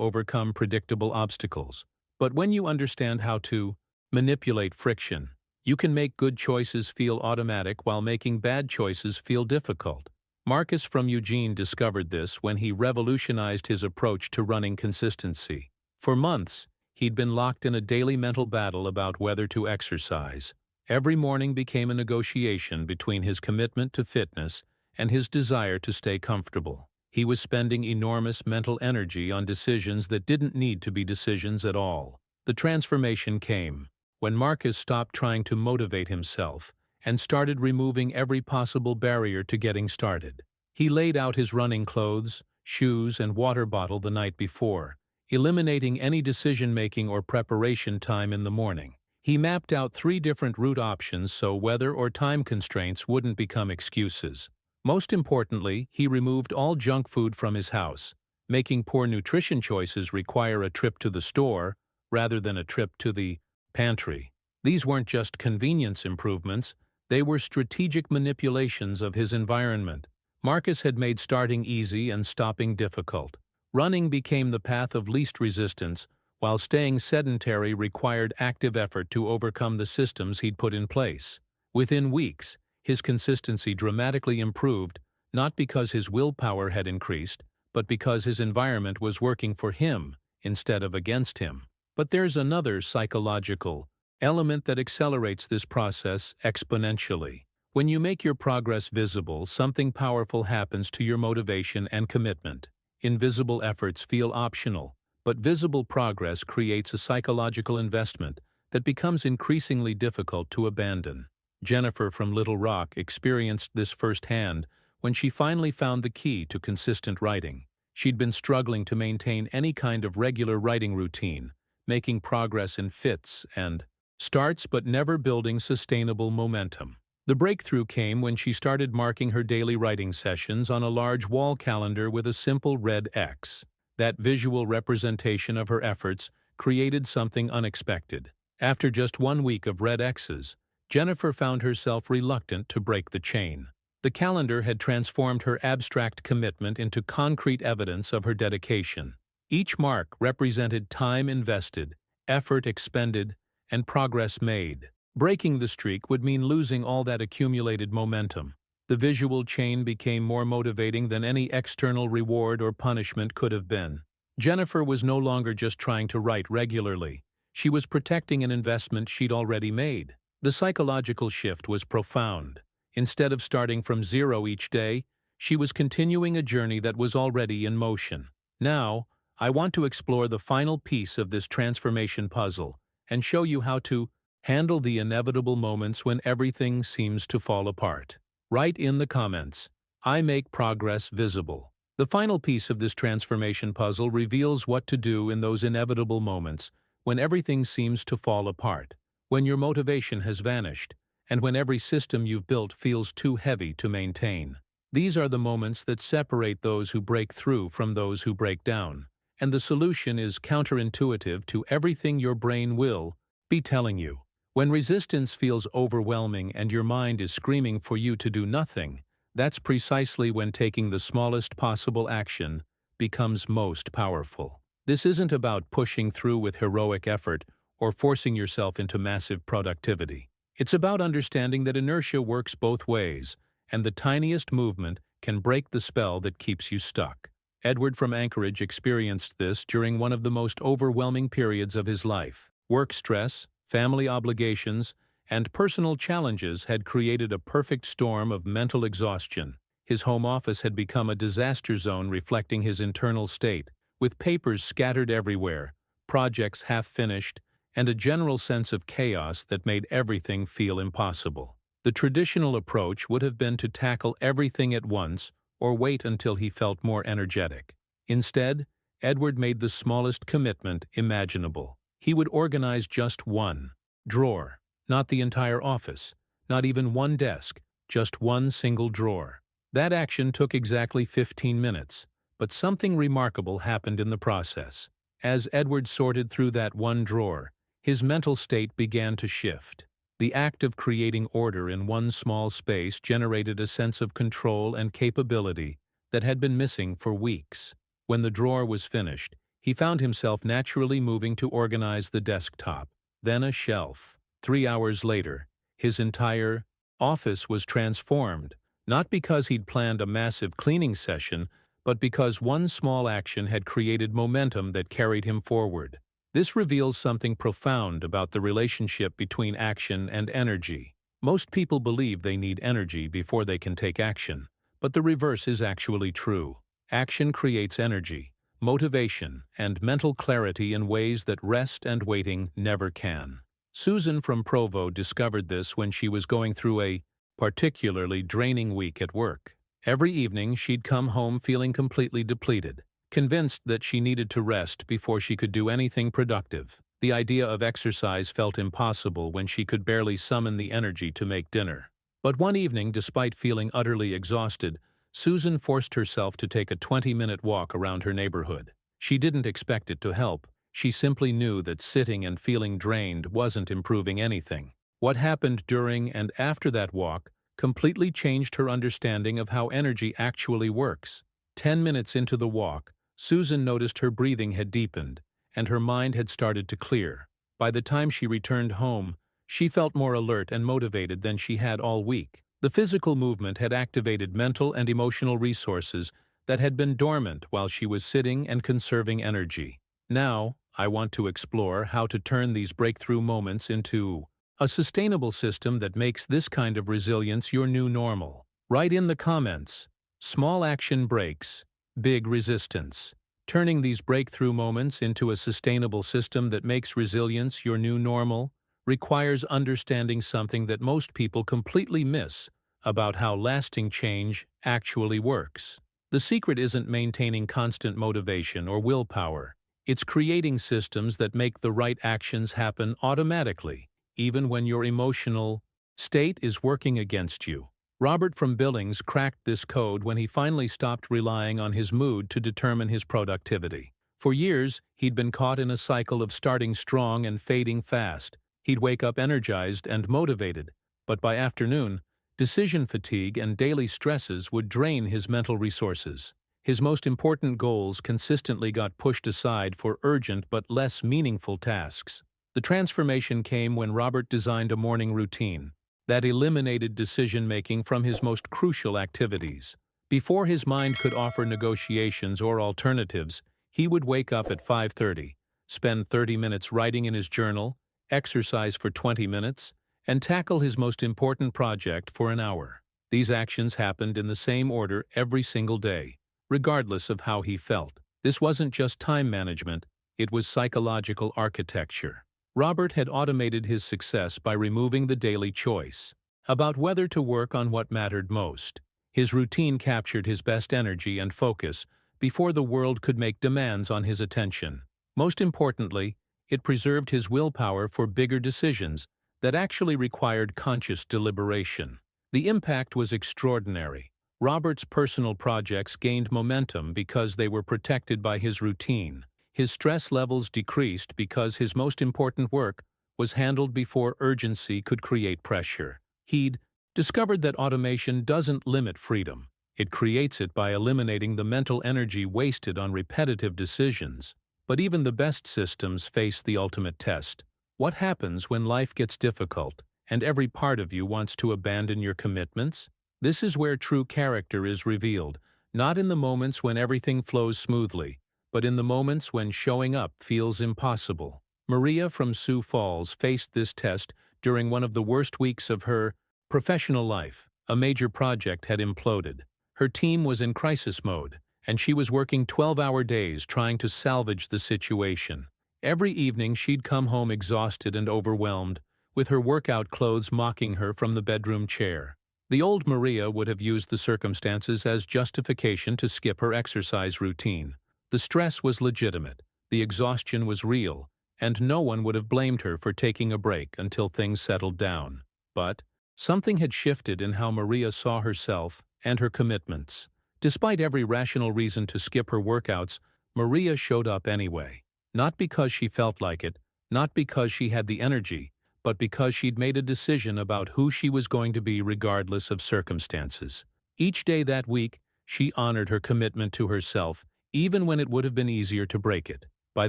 overcome predictable obstacles. But when you understand how to manipulate friction, you can make good choices feel automatic while making bad choices feel difficult. Marcus from Eugene discovered this when he revolutionized his approach to running consistency. For months, He'd been locked in a daily mental battle about whether to exercise. Every morning became a negotiation between his commitment to fitness and his desire to stay comfortable. He was spending enormous mental energy on decisions that didn't need to be decisions at all. The transformation came when Marcus stopped trying to motivate himself and started removing every possible barrier to getting started. He laid out his running clothes, shoes, and water bottle the night before, eliminating any decision-making or preparation time in the morning. He mapped out 3 different route options so weather or time constraints wouldn't become excuses. Most importantly, he removed all junk food from his house, making poor nutrition choices require a trip to the store rather than a trip to the pantry. These weren't just convenience improvements, they were strategic manipulations of his environment. Marcus had made starting easy and stopping difficult. Running became the path of least resistance, while staying sedentary required active effort to overcome the systems he'd put in place. Within weeks, his consistency dramatically improved, not because his willpower had increased, but because his environment was working for him instead of against him. But there's another psychological element that accelerates this process exponentially. When you make your progress visible, something powerful happens to your motivation and commitment. Invisible efforts feel optional, but visible progress creates a psychological investment that becomes increasingly difficult to abandon. Jennifer from Little Rock experienced this firsthand when she finally found the key to consistent writing. She'd been struggling to maintain any kind of regular writing routine, making progress in fits and starts but never building sustainable momentum. The breakthrough came when she started marking her daily writing sessions on a large wall calendar with a simple red X. That visual representation of her efforts created something unexpected. After just 1 week of red X's, Jennifer found herself reluctant to break the chain. The calendar had transformed her abstract commitment into concrete evidence of her dedication. Each mark represented time invested, effort expended, and progress made. Breaking the streak would mean losing all that accumulated momentum. The visual chain became more motivating than any external reward or punishment could have been. Jennifer was no longer just trying to write regularly. She was protecting an investment she'd already made. The psychological shift was profound. Instead of starting from zero each day, she was continuing a journey that was already in motion. Now, I want to explore the final piece of this transformation puzzle and show you how to handle the inevitable moments when everything seems to fall apart. Write in the comments, "I make progress visible." The final piece of this transformation puzzle reveals what to do in those inevitable moments when everything seems to fall apart, when your motivation has vanished, and when every system you've built feels too heavy to maintain. These are the moments that separate those who break through from those who break down. And the solution is counterintuitive to everything your brain will be telling you. When resistance feels overwhelming and your mind is screaming for you to do nothing, that's precisely when taking the smallest possible action becomes most powerful. This isn't about pushing through with heroic effort or forcing yourself into massive productivity. It's about understanding that inertia works both ways, and the tiniest movement can break the spell that keeps you stuck. Edward from Anchorage experienced this during one of the most overwhelming periods of his life. Work stress, family obligations, and personal challenges had created a perfect storm of mental exhaustion. His home office had become a disaster zone reflecting his internal state, with papers scattered everywhere, projects half-finished, and a general sense of chaos that made everything feel impossible. The traditional approach would have been to tackle everything at once or wait until he felt more energetic. Instead, Edward made the smallest commitment imaginable. He would organize just one drawer, not the entire office, not even one desk, just one single drawer. That action took exactly 15 minutes, but something remarkable happened in the process. As Edward sorted through that one drawer, his mental state began to shift. The act of creating order in one small space generated a sense of control and capability that had been missing for weeks. When the drawer was finished, he found himself naturally moving to organize the desktop, then a shelf. 3 hours later, his entire office was transformed, not because he'd planned a massive cleaning session, but because one small action had created momentum that carried him forward. This reveals something profound about the relationship between action and energy. Most people believe they need energy before they can take action, but the reverse is actually true. Action creates energy, motivation, and mental clarity in ways that rest and waiting never can. Susan from Provo discovered this when she was going through a particularly draining week at work. Every evening, she'd come home feeling completely depleted, convinced that she needed to rest before she could do anything productive. The idea of exercise felt impossible when she could barely summon the energy to make dinner. But one evening, despite feeling utterly exhausted, Susan forced herself to take a 20-minute walk around her neighborhood. She didn't expect it to help. She simply knew that sitting and feeling drained wasn't improving anything. What happened during and after that walk completely changed her understanding of how energy actually works. 10 minutes into the walk, Susan noticed her breathing had deepened, and her mind had started to clear. By the time she returned home, she felt more alert and motivated than she had all week. The physical movement had activated mental and emotional resources that had been dormant while she was sitting and conserving energy. Now, I want to explore how to turn these breakthrough moments into a sustainable system that makes this kind of resilience your new normal. Write in the comments, small action breaks, big resistance. Turning these breakthrough moments into a sustainable system that makes resilience your new normal requires understanding something that most people completely miss about how lasting change actually works. The secret isn't maintaining constant motivation or willpower. It's creating systems that make the right actions happen automatically, even when your emotional state is working against you. Robert from Billings cracked this code when he finally stopped relying on his mood to determine his productivity. For years, he'd been caught in a cycle of starting strong and fading fast. He'd wake up energized and motivated, but by afternoon, decision fatigue and daily stresses would drain his mental resources. His most important goals consistently got pushed aside for urgent but less meaningful tasks. The transformation came when Robert designed a morning routine that eliminated decision-making from his most crucial activities. Before his mind could offer negotiations or alternatives, he would wake up at 5:30, spend 30 minutes writing in his journal, exercise for 20 minutes, and tackle his most important project for an hour. These actions happened in the same order every single day, regardless of how he felt. This wasn't just time management, it was psychological architecture. Robert had automated his success by removing the daily choice about whether to work on what mattered most. His routine captured his best energy and focus before the world could make demands on his attention. Most importantly, it preserved his willpower for bigger decisions that actually required conscious deliberation. The impact was extraordinary. Robert's personal projects gained momentum because they were protected by his routine. His stress levels decreased because his most important work was handled before urgency could create pressure. He'd discovered that automation doesn't limit freedom. It creates it by eliminating the mental energy wasted on repetitive decisions. But even the best systems face the ultimate test. What happens when life gets difficult and every part of you wants to abandon your commitments? This is where true character is revealed, not in the moments when everything flows smoothly, but in the moments when showing up feels impossible. Maria from Sioux Falls faced this test during one of the worst weeks of her professional life. A major project had imploded. Her team was in crisis mode, and she was working 12-hour days trying to salvage the situation. Every evening she'd come home exhausted and overwhelmed, with her workout clothes mocking her from the bedroom chair. The old Maria would have used the circumstances as justification to skip her exercise routine. The stress was legitimate, the exhaustion was real, and no one would have blamed her for taking a break until things settled down. But something had shifted in how Maria saw herself and her commitments. Despite every rational reason to skip her workouts, Maria showed up anyway. Not because she felt like it, not because she had the energy, but because she'd made a decision about who she was going to be regardless of circumstances. Each day that week, she honored her commitment to herself, even when it would have been easier to break it. By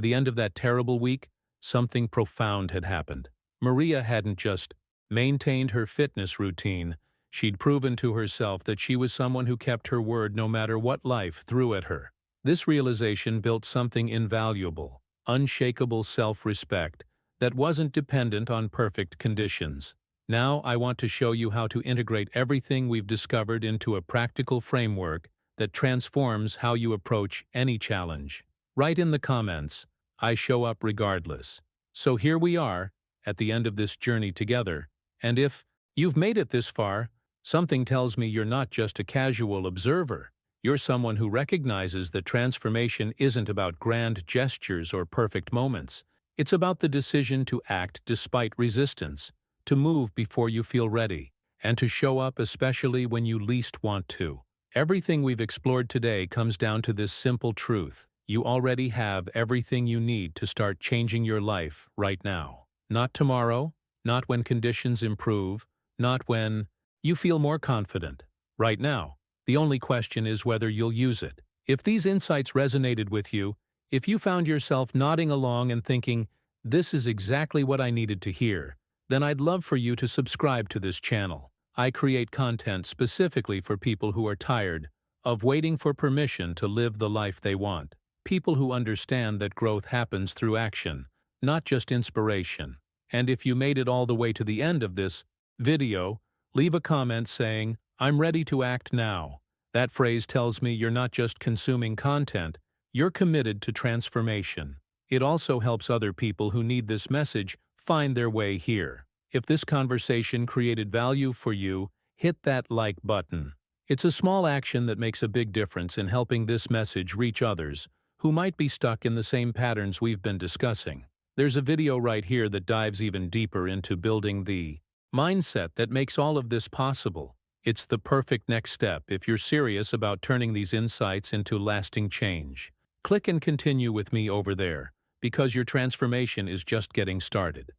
the end of that terrible week, something profound had happened. Maria hadn't just maintained her fitness routine, she'd proven to herself that she was someone who kept her word no matter what life threw at her. This realization built something invaluable. unshakable self-respect that wasn't dependent on perfect conditions. Now I want to show you how to integrate everything we've discovered into a practical framework that transforms how you approach any challenge. Write in the comments, "I show up regardless." So here we are, at the end of this journey together, and if you've made it this far, something tells me you're not just a casual observer. You're someone who recognizes that transformation isn't about grand gestures or perfect moments. It's about the decision to act despite resistance, to move before you feel ready, and to show up especially when you least want to. Everything we've explored today comes down to this simple truth: you already have everything you need to start changing your life right now. Not tomorrow, not when conditions improve, not when you feel more confident. Right now. The only question is whether you'll use it. If these insights resonated with you, if you found yourself nodding along and thinking, "This is exactly what I needed to hear," then I'd love for you to subscribe to this channel. I create content specifically for people who are tired of waiting for permission to live the life they want. People who understand that growth happens through action, not just inspiration. And if you made it all the way to the end of this video, leave a comment saying, "I'm ready to act now." That phrase tells me you're not just consuming content, you're committed to transformation. It also helps other people who need this message find their way here. If this conversation created value for you, hit that like button. It's a small action that makes a big difference in helping this message reach others who might be stuck in the same patterns we've been discussing. There's a video right here that dives even deeper into building the mindset that makes all of this possible. It's the perfect next step if you're serious about turning these insights into lasting change. Click and continue with me over there, because your transformation is just getting started.